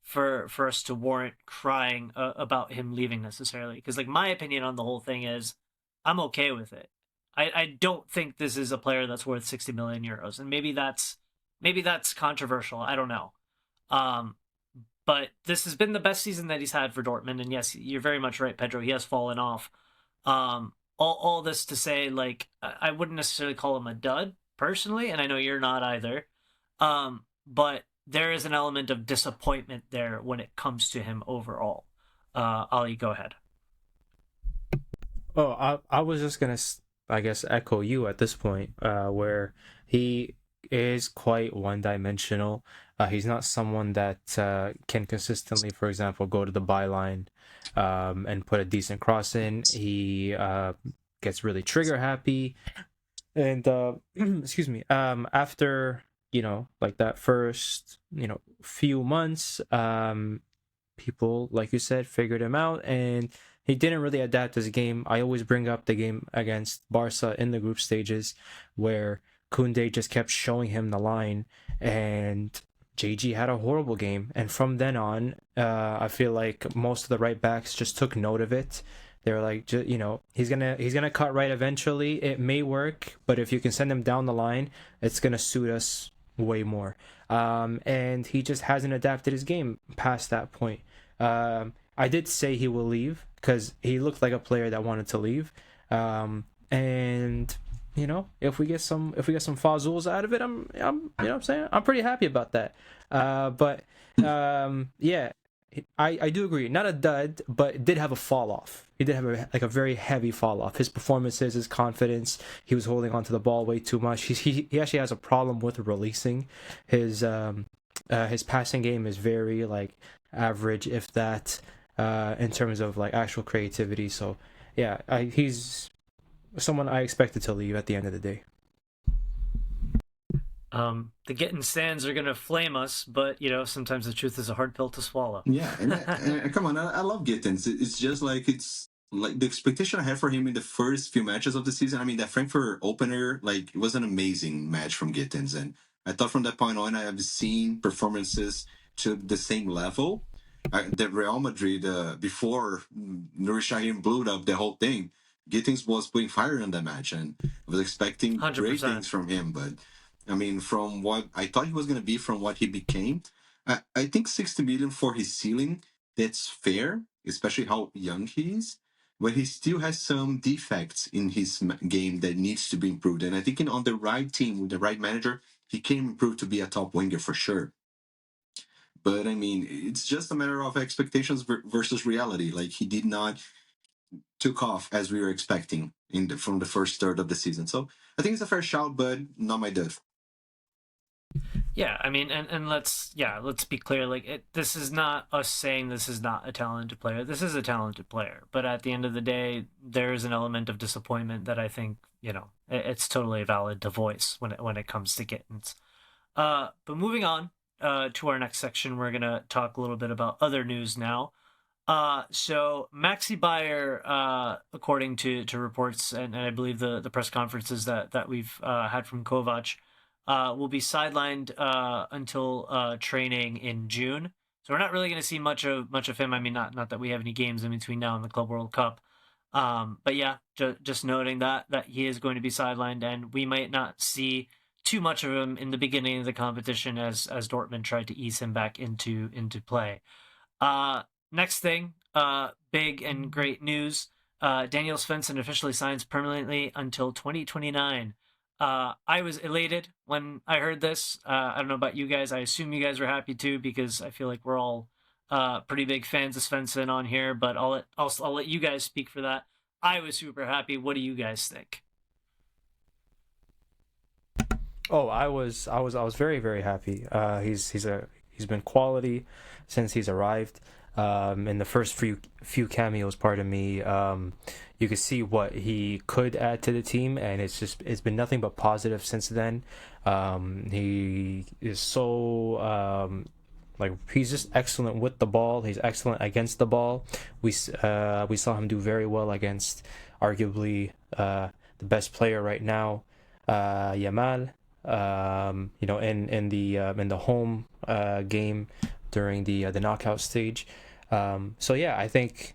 for us to warrant crying about him leaving necessarily. Because my opinion on the whole thing is, I'm okay with it. I don't think this is a player that's worth 60 million euros, and maybe that's controversial. I don't know. But this has been the best season that he's had for Dortmund, and yes, you're very much right, Pedro. He has fallen off. All this to say, I wouldn't necessarily call him a dud personally, and I know you're not either. But there is an element of disappointment there when it comes to him overall. Ali, go ahead. Oh, I was just gonna, I guess, echo you at this point, where he is quite one-dimensional. He's not someone that can consistently, for example, go to the byline and put a decent cross in. He gets really trigger happy, and excuse me, after that first few months, people, like you said, figured him out, and he didn't really adapt his game. I always bring up the game against Barca in the group stages, where Koundé just kept showing him the line, and JG had a horrible game. And from then on, I feel like most of the right backs just took note of it. They were like, he's gonna cut right eventually. It may work, but if you can send him down the line, it's gonna suit us way more. And he just hasn't adapted his game past that point. I did say he will leave because he looked like a player that wanted to leave. And if we get some Fazuls out of it, I'm I'm saying I'm pretty happy about that. Yeah, I do agree. Not a dud, but it did have a fall off. He did have a very heavy fall off. His performances, his confidence, he was holding onto the ball way too much. He actually has a problem with releasing. His passing game is very like average, if that, in terms of like actual creativity. So yeah, he's someone I expected to leave at the end of the day. The Getting Sands are gonna flame us, but sometimes the truth is a hard pill to swallow. Yeah, and come on, I love Gittins. It's just like it's like the expectation I had for him in the first few matches of the season. I mean, that Frankfurt opener, like it was an amazing match from Gittins, and I thought from that point on I have seen performances to the same level. The Real Madrid before Nuri Sahin blew up the whole thing, Gittins was putting fire in that match, and I was expecting 100%. great things from him, but. I mean, from what I thought he was going to be, from what he became, I think 60 million for his ceiling, that's fair, especially how young he is. But he still has some defects in his game that needs to be improved. And I think on the right team, with the right manager, he can improve to be a top winger for sure. But I mean, it's just a matter of expectations versus reality. Like he did not took off as we were expecting from the first third of the season. So I think it's a fair shout, but not my dud. Yeah, I mean, and let's be clear. Like, this is not us saying this is not a talented player. This is a talented player, but at the end of the day, there is an element of disappointment that I think it's totally valid to voice when it comes to Gittins. But moving on to our next section, we're gonna talk a little bit about other news now. So Maxi Bayer, according to reports and I believe the press conferences that we've had from Kovac. Will be sidelined until training in June. So we're not really going to see much of him. I mean, not that we have any games in between now and the Club World Cup. But yeah, just noting that he is going to be sidelined, and we might not see too much of him in the beginning of the competition as Dortmund tried to ease him back into play. Next thing, big and great news. Daniel Svensson officially signs permanently until 2029. I was elated when I heard this. I don't know about you guys. I assume you guys were happy too, because I feel like we're all pretty big fans of Svensson on here. But I'll let you guys speak for that. I was super happy. What do you guys think? Oh, I was very, very happy. He's been quality since he's arrived. In the first few cameos, pardon me, you could see what he could add to the team, and it's been nothing but positive since then. He is so he's just excellent with the ball. He's excellent against the ball. We saw him do very well against arguably the best player right now, Yamal. In the home game during the knockout stage. So yeah, I think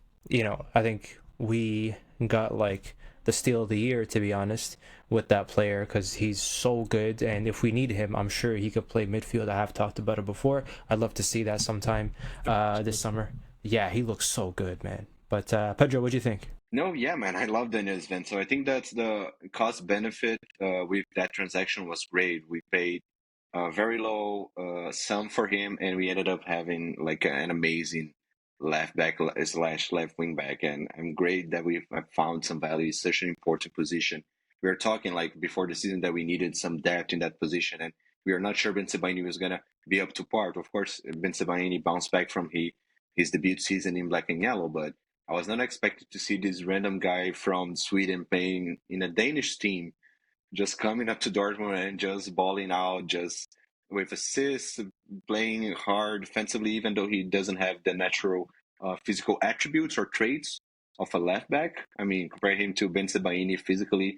we got like the steal of the year, to be honest, with that player, because he's so good, and if we need him, I'm sure he could play midfield. I have talked about it before. I'd love to see that sometime this summer. Yeah, he looks so good, man. But Pedro, what do you think? No, yeah, man, I love Daniel Svensson. So I think that's the cost benefit with that transaction was great. We paid a very low sum for him, and we ended up having like an amazing left back / left wing back. And I'm great that we've found some value. It's such an important position. We were talking like before the season that we needed some depth in that position, and we are not sure Ben Sebaini was gonna be up to par. Of course, Ben Sebaini bounced back from his debut season in black and yellow, but I was not expected to see this random guy from Sweden playing in a Danish team, just coming up to Dortmund and just balling out, just with assists, playing hard defensively, even though he doesn't have the natural physical attributes or traits of a left back. I mean, compare him to Ben Sebaini physically,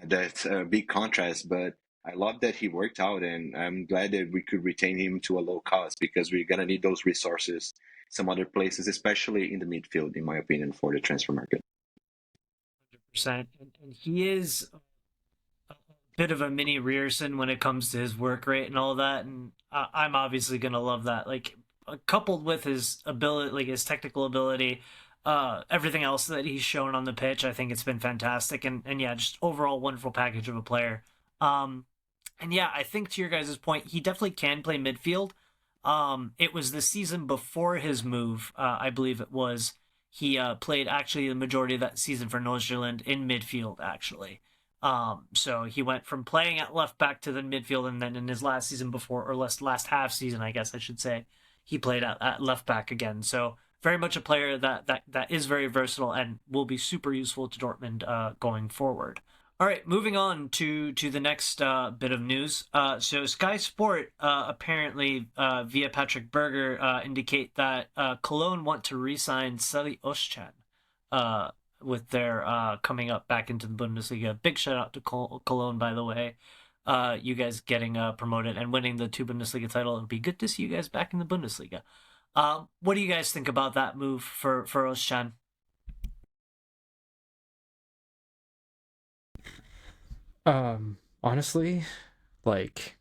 that's a big contrast. But I love that he worked out, and I'm glad that we could retain him to a low cost because we're gonna need those resources some other places, especially in the midfield, in my opinion, for the transfer market. 100%. And he is a bit of a mini Rearson when it comes to his work rate and all that, and I'm obviously gonna love that. Like coupled with his ability, like his technical ability, everything else that he's shown on the pitch, I think it's been fantastic. And yeah, just overall wonderful package of a player. And yeah, I think to your guys' point, he definitely can play midfield. It was the season before his move, I believe it was. He played actually the majority of that season for Nordsjælland in midfield, actually. So he went from playing at left back to the midfield, and then in his last season before, or last half season, I guess I should say, he played at left back again. So very much a player that is very versatile and will be super useful to Dortmund going forward. All right, moving on to the next bit of news. So Sky Sport apparently via Patrick Berger indicate that Cologne want to re-sign Sally Oschan with their coming up back into the Bundesliga. Big shout out to Cologne, by the way. You guys getting promoted and winning the 2 Bundesliga title. It'd be good to see you guys back in the Bundesliga. What do you guys think about that move for Oschan? Honestly, like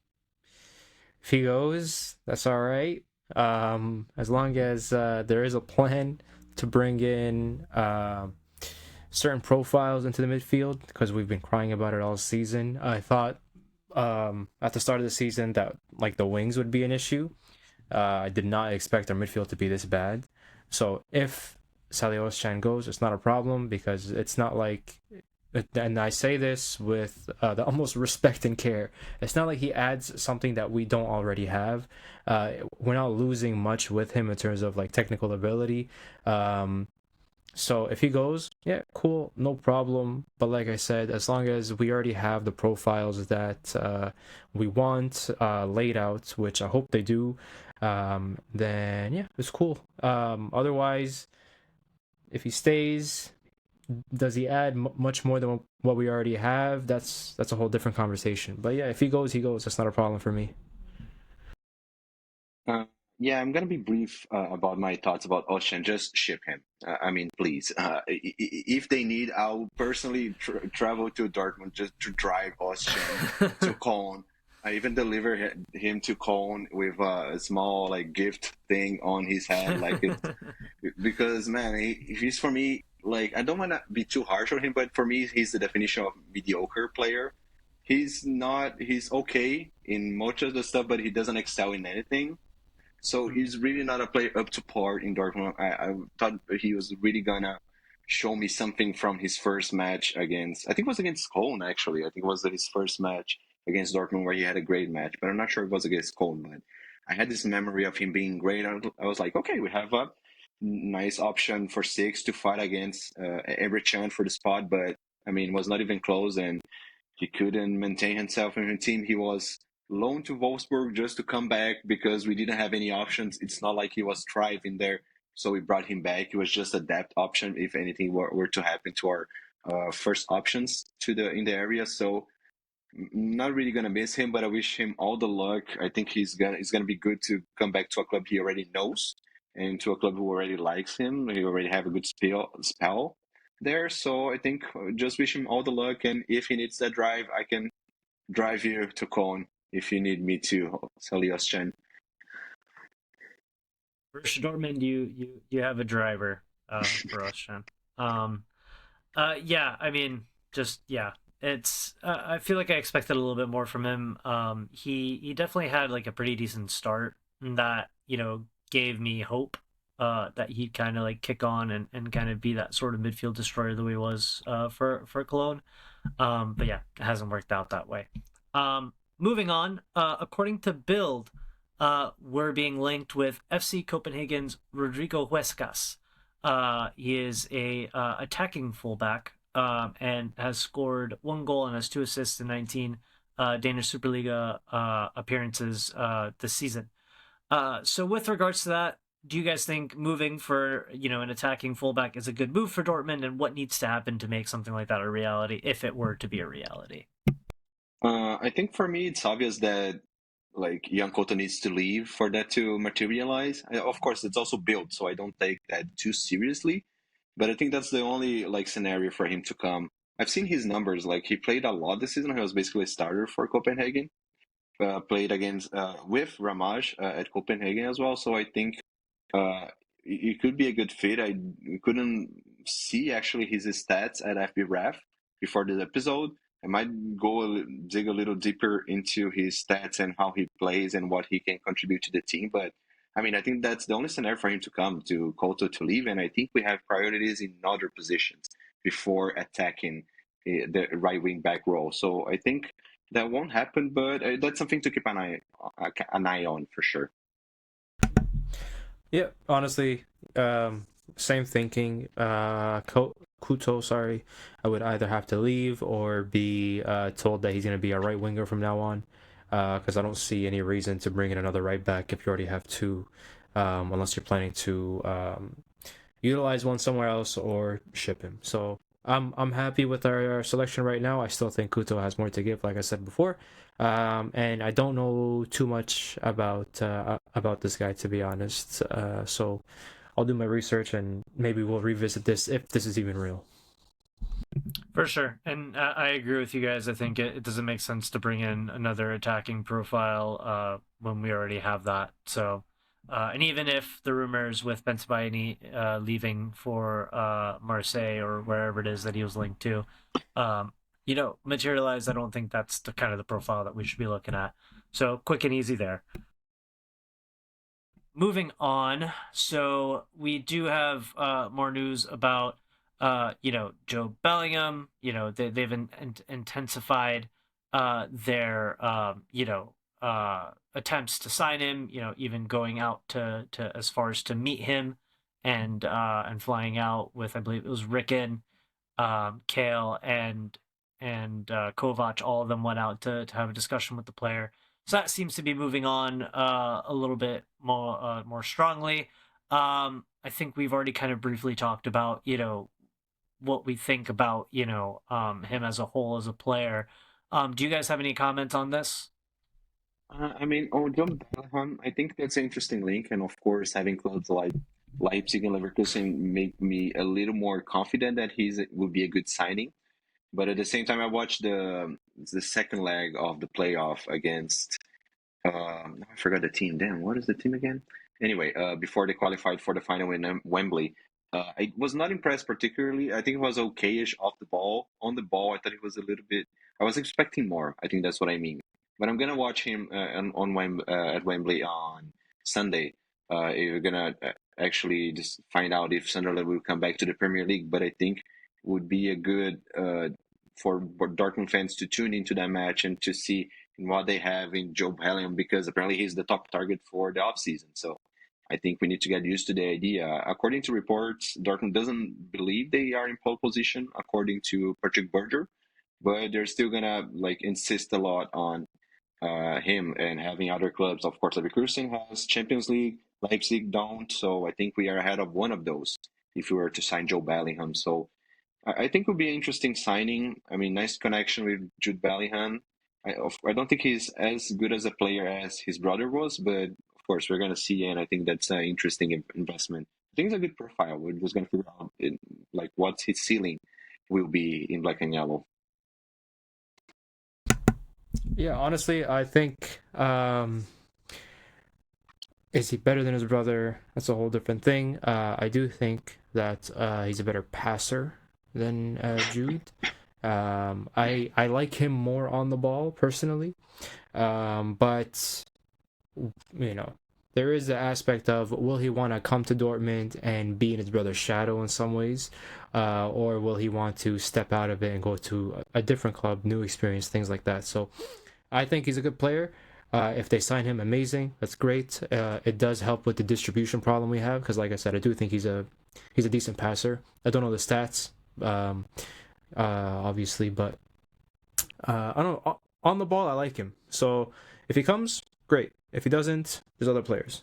if he goes, that's all right. As long as there is a plan to bring in certain profiles into the midfield, because we've been crying about it all season. I thought at the start of the season that like the wings would be an issue. I did not expect our midfield to be this bad. So if Salios-chan goes, it's not a problem because it's not like, and I say this with the utmost respect and care, it's not like he adds something that we don't already have. We're not losing much with him in terms of like technical ability. So if he goes, yeah, cool, no problem. But like I said, as long as we already have the profiles that we want laid out, which I hope they do, then yeah, it's cool. Otherwise, if he stays, does he add much more than what we already have? That's a whole different conversation. But yeah, if he goes, he goes. That's not a problem for me. Yeah, I'm gonna be brief about my thoughts about Ocean. Just ship him. I mean, please. If they need, I'll personally travel to Dortmund just to drive Ocean to Cologne. I even deliver him to Cologne with a small like gift thing on his head, like because man, he's for me. Like I don't want to be too harsh on him, but for me, he's the definition of mediocre player. He's not. He's okay in much of the stuff, but he doesn't excel in anything. So he's really not a player up to par in Dortmund. I thought he was really gonna show me something from his first match against, I think it was against Cologne actually. I think it was his first match against Dortmund where he had a great match, but I'm not sure it was against Cologne. But I had this memory of him being great. I was like, okay, we have a nice option for 6 to fight against every chance for the spot, but I mean, it was not even close, and he couldn't maintain himself in the team. He was loaned to Wolfsburg just to come back because we didn't have any options. It's not like he was thriving there, so we brought him back. He was just a depth option if anything were to happen to our first options in the area. So not really gonna miss him, but I wish him all the luck. I think he's gonna be good to come back to a club he already knows and to a club who already likes him. He already have a good spell there. So I think just wish him all the luck, and if he needs that drive, I can drive you to Cologne if you need me to, Salios Chen. For Dortmund, you have a driver for us, Chen. Yeah, I mean, just yeah, it's. I feel like I expected a little bit more from him. He definitely had like a pretty decent start that gave me hope. That he'd kind of like kick on and kind of be that sort of midfield destroyer the way he was for Cologne. But yeah, it hasn't worked out that way. Moving on, according to Bild, we're being linked with FC Copenhagen's Rodrigo Huescas. He is a attacking fullback and has scored 1 goal and has 2 assists in 19 Danish Superliga appearances this season. So with regards to that, do you guys think moving for an attacking fullback is a good move for Dortmund, and what needs to happen to make something like that a reality if it were to be a reality? I think for me, it's obvious that like young Koto needs to leave for that to materialize. Of course, it's also built, so I don't take that too seriously. But I think that's the only like scenario for him to come. I've seen his numbers. Like he played a lot this season. He was basically a starter for Copenhagen. Played against with Ramaj at Copenhagen as well. So I think it could be a good fit. I couldn't see actually his stats at FBref before this episode. I might dig a little deeper into his stats and how he plays and what he can contribute to the team. But I mean, I think that's the only scenario for him to come to Koto to leave. And I think we have priorities in other positions before attacking the right wing back role. So I think that won't happen, but that's something to keep an eye on for sure. Yeah, honestly, same thinking. Kuto, sorry, I would either have to leave or be told that he's going to be a right winger from now on, because I don't see any reason to bring in another right back if you already have two, unless you're planning to utilize one somewhere else or ship him. So I'm happy with our selection right now. I still think Kuto has more to give, like I said before. And I don't know too much about this guy, to be honest. So I'll do my research and maybe we'll revisit this if this is even real. For sure. And I agree with you guys. I think it doesn't make sense to bring in another attacking profile when we already have that. So, and even if the rumors with Bensebaini leaving for Marseille or wherever it is that he was linked to, materialize, I don't think that's the kind of the profile that we should be looking at. So quick and easy there. Moving on. So we do have more news about Joe Bellingham. They've intensified their attempts to sign him. Even going out to as far as to meet him and flying out with, I believe it was Ricken, Kiel, and Kovac. All of them went out to have a discussion with the player. So that seems to be moving on a little bit more strongly. I think we've already kind of briefly talked about what we think about him as a whole as a player. Do you guys have any comments on this? John Bellingham, I think that's an interesting link, and of course, having clubs like Leipzig and Leverkusen make me a little more confident that would be a good signing. But at the same time, I watched the second leg of the playoff against I forgot the team. Damn, what is the team again? Anyway, before they qualified for the final in Wembley, I was not impressed particularly. I think it was okayish off the ball. On the ball, I thought it was a little bit. I was expecting more. I think that's what I mean. But I'm gonna watch him at Wembley on Sunday. You're gonna actually just find out if Sunderland will come back to the Premier League. But I think would be a good for Dortmund fans to tune into that match and to see what they have in Joe Bellingham, because apparently he's the top target for the offseason. So I think we need to get used to the idea. According to reports, Dortmund doesn't believe they are in pole position, according to Patrick Berger, but they're still gonna insist a lot on him and having other clubs. Of course, Leverkusen has Champions League, Leipzig don't. So I think we are ahead of one of those if we were to sign Joe Bellingham. So I think it would be an interesting signing. I mean, nice connection with Jude Bellingham. I don't think he's as good as a player as his brother was, but of course we're gonna see, and I think that's an interesting investment. I think it's a good profile. We're just gonna figure out what his ceiling will be in black and yellow. Yeah, honestly, I think is he better than his brother? That's a whole different thing. I do think that he's a better passer than Jude. I like him more on the ball personally, but there is the aspect of, will he want to come to Dortmund and be in his brother's shadow in some ways, or will he want to step out of it and go to a different club, new experience, things like that. So I think he's a good player. If they sign him, amazing. That's great. It does help with the distribution problem we have, because like I said, I do think he's a decent passer. I don't know the stats, obviously, but I don't know. On the ball, I like him. So if he comes, great. If he doesn't, there's other players.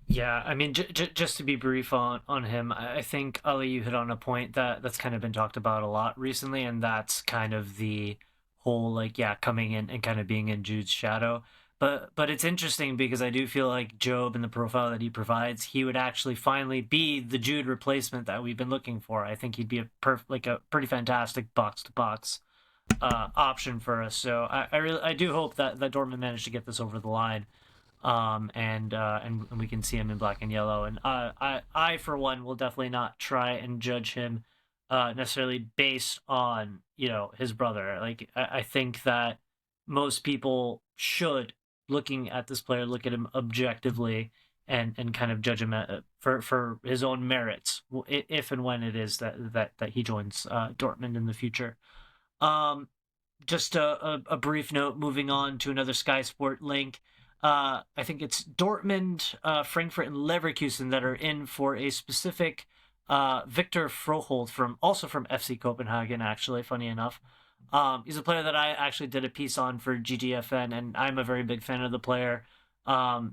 Yeah, I mean, just to be brief on him, I think, Ali, you hit on a point that's kind of been talked about a lot recently, and that's kind of the whole coming in and kind of being in Jude's shadow. But it's interesting because I do feel like Job and the profile that he provides, he would actually finally be the Jude replacement that we've been looking for. I think he'd be a pretty fantastic box to box option for us. So I do hope that Dortmund managed to get this over the line, and we can see him in black and yellow. And I for one will definitely not try and judge him necessarily based on his brother. Like I think that most people should, looking at this player, look at him objectively and kind of judge him for his own merits if and when it is that he joins Dortmund in the future. Just a brief note, moving on to another Sky Sport link. I think it's Dortmund, Frankfurt, and Leverkusen that are in for a specific Victor Froholt from FC Copenhagen, actually, funny enough. He's a player that I actually did a piece on for GGFN, and I'm a very big fan of the player.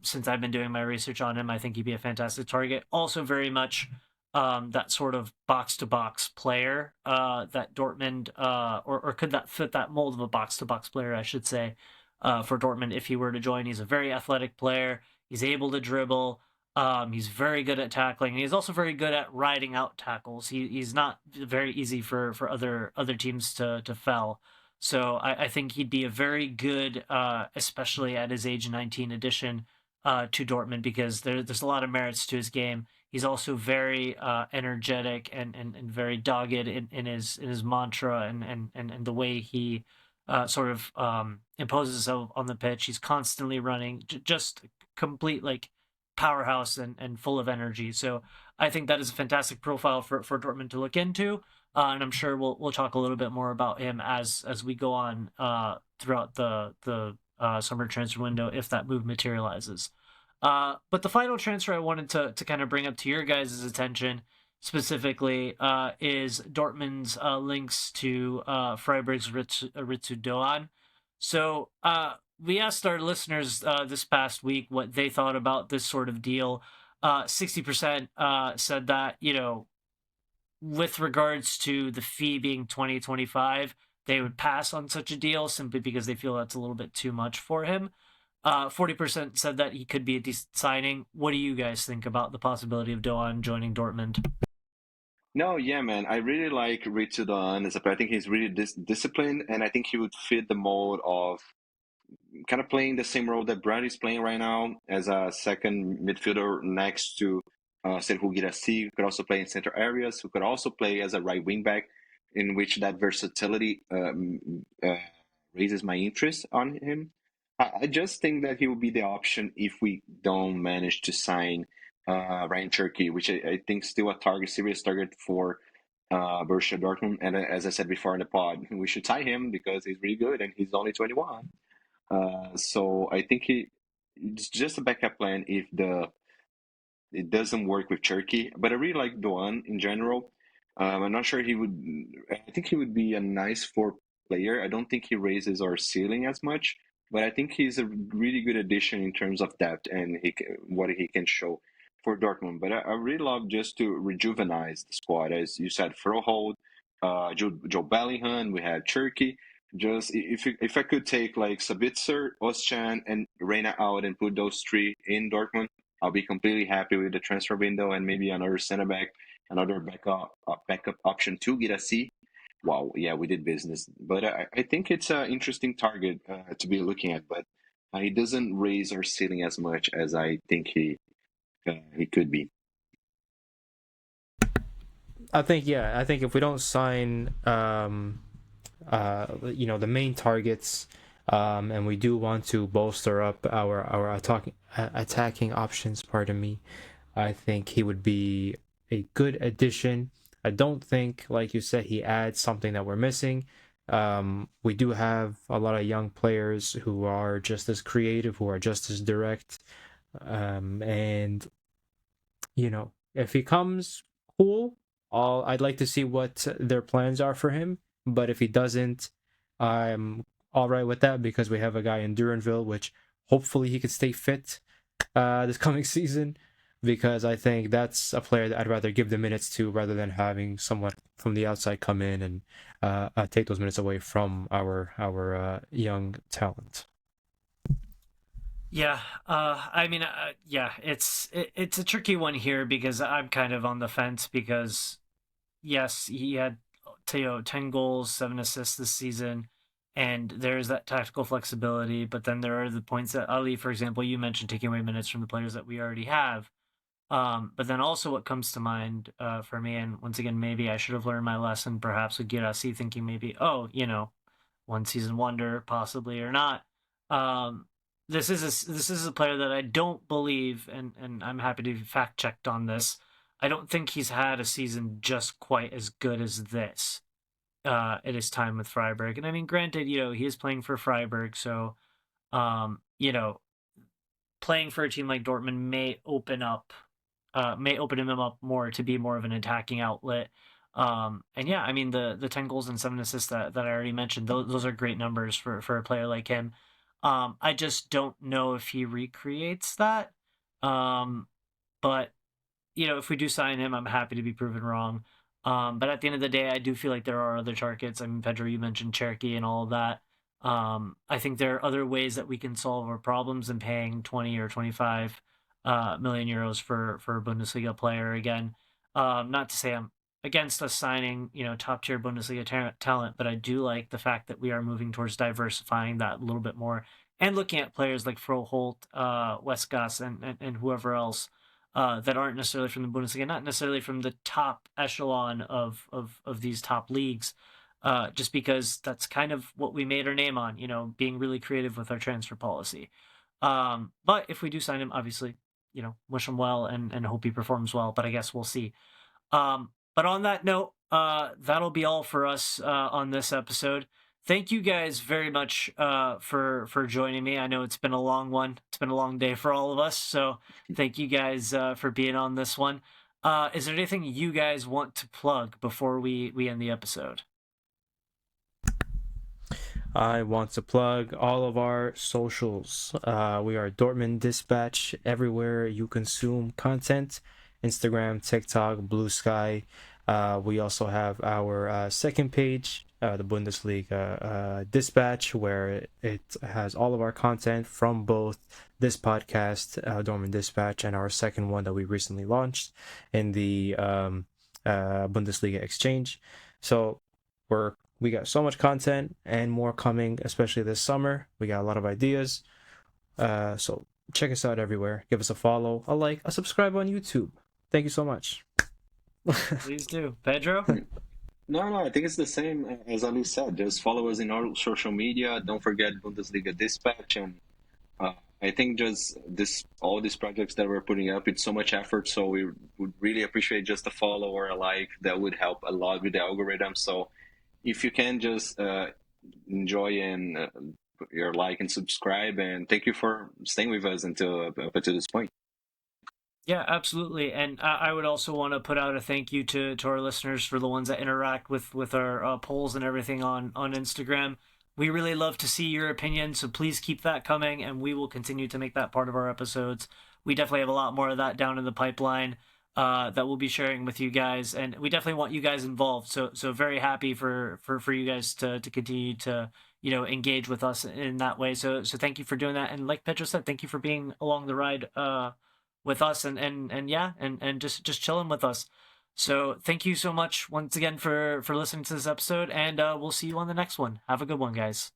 Since I've been doing my research on him, I think he'd be a fantastic target. Also very much that sort of box-to-box player that Dortmund, or could that fit that mold of a box-to-box player, I should say, for Dortmund if he were to join. He's a very athletic player. He's able to dribble. He's very good at tackling. And he's also very good at riding out tackles. He's not very easy for other teams to fell. So I think he'd be a very good, especially at his age 19 addition to Dortmund, because there's a lot of merits to his game. He's also very energetic and very dogged in his mantra and the way he sort of imposes himself on the pitch. He's constantly running, just complete powerhouse and full of energy. So I think that is a fantastic profile for Dortmund to look into. And I'm sure we'll talk a little bit more about him as we go on throughout the summer transfer window if that move materializes. But the final transfer I wanted to kind of bring up to your guys' attention specifically is Dortmund's links to Freiburg's Ritsu Doan. So we asked our listeners this past week what they thought about this sort of deal. 60% said that, with regards to the fee being 2025, they would pass on such a deal simply because they feel that's a little bit too much for him. 40% said that he could be a decent signing. What do you guys think about the possibility of Doan joining Dortmund? No, yeah, man. I really like Ritsudan as a player. I think he's really disciplined, and I think he would fit the mold of kind of playing the same role that Brad is playing right now as a second midfielder next to Serhu Girassi, who could also play in center areas, who could also play as a right wing back, in which that versatility raises my interest on him. I just think that he will be the option if we don't manage to sign Ryan Cherky, which I think still a serious target for Borussia Dortmund. And as I said before in the pod, we should tie him because he's really good and he's only 21. So I think it's just a backup plan if it doesn't work with Cherky. But I really like Doan in general. I'm not sure I think he would be a nice player. I don't think he raises our ceiling as much, but I think he's a really good addition in terms of depth and what he can show for Dortmund. But I really love just to rejuvenize the squad, as you said, Froholt, Joe Bellingham, we have Cherky. Just if I could take Sabitzer, Özcan, and Reina out and put those three in Dortmund, I'll be completely happy with the transfer window and maybe another center back, another backup option to Girassi. Wow, yeah, we did business. But I think it's an interesting target to be looking at, but he doesn't raise our ceiling as much as I think he could be. I think if we don't sign the main targets, and we do want to bolster up our attacking options, pardon me, I think he would be a good addition. I don't think, like you said, he adds something that we're missing. We do have a lot of young players who are just as creative, who are just as direct, and if he comes, cool. I'd like to see what their plans are for him. But if he doesn't, I'm all right with that because we have a guy in Duranville, which hopefully he could stay fit this coming season, because I think that's a player that I'd rather give the minutes to rather than having someone from the outside come in take those minutes away from our young talent. Yeah, I mean, yeah, it's a tricky one here because I'm kind of on the fence because yes, he had 10 goals, 7 assists this season, and there's that tactical flexibility. But then there are the points that Ali, for example, you mentioned taking away minutes from the players that we already have. But then also what comes to mind for me, and once again, maybe I should have learned my lesson, perhaps with Girassi, thinking maybe, oh, one season wonder, possibly or not. Um, this is a player that I don't believe, and I'm happy to be fact checked on this. I don't think he's had a season just quite as good as this at his time with Freiburg. And I mean, granted, he is playing for Freiburg, so um, you know, playing for a team like Dortmund may open him up more to be more of an attacking outlet. And yeah, I mean the 10 goals and 7 assists that I already mentioned, those are great numbers for a player like him. I just don't know if he recreates that. But if we do sign him, I'm happy to be proven wrong. But at the end of the day, I do feel like there are other targets. I mean, Pedro, you mentioned Cherky and all of that. I think there are other ways that we can solve our problems than paying 20 or 25 million euros for a Bundesliga player again. Not to say I'm against us signing, top tier Bundesliga talent, but I do like the fact that we are moving towards diversifying that a little bit more and looking at players like Froholt, Westgas, and whoever else that aren't necessarily from the Bundesliga, not necessarily from the top echelon of these top leagues, just because that's kind of what we made our name on, being really creative with our transfer policy. But if we do sign him, obviously, wish him well and hope he performs well, but I guess we'll see. But on that note, that'll be all for us on this episode. Thank you guys very much for joining me. I know it's been a long one. It's been a long day for all of us. So thank you guys for being on this one. Is there anything you guys want to plug before we end the episode? I want to plug all of our socials. We are Dortmund Dispatch everywhere you consume content. Instagram, TikTok, Blue Sky. We also have our second page, the Bundesliga Dispatch, where it has all of our content from both this podcast, Dortmund Dispatch, and our second one that we recently launched in the Bundesliga Exchange. So we got so much content and more coming, especially this summer. We got a lot of ideas. So check us out everywhere. Give us a follow, a like, a subscribe on YouTube. Thank you so much. Please do. Pedro? No, I think it's the same as Ali said. Just follow us in our social media. Don't forget Bundesliga Dispatch. And I think just all these projects that we're putting up, it's so much effort. So we would really appreciate just a follow or a like. That would help a lot with the algorithm. So if you can just enjoy and your like and subscribe. And thank you for staying with us up until this point. Yeah, absolutely. And I would also want to put out a thank you to our listeners for the ones that interact with our polls and everything on Instagram. We really love to see your opinion, so please keep that coming, and we will continue to make that part of our episodes. We definitely have a lot more of that down in the pipeline that we'll be sharing with you guys, and we definitely want you guys involved. So very happy for you guys to continue to engage with us in that way. So thank you for doing that, and like Pedro said, thank you for being along the ride with us and just chilling with us. So thank you so much once again for listening to this episode, and we'll see you on the next one. Have a good one, guys.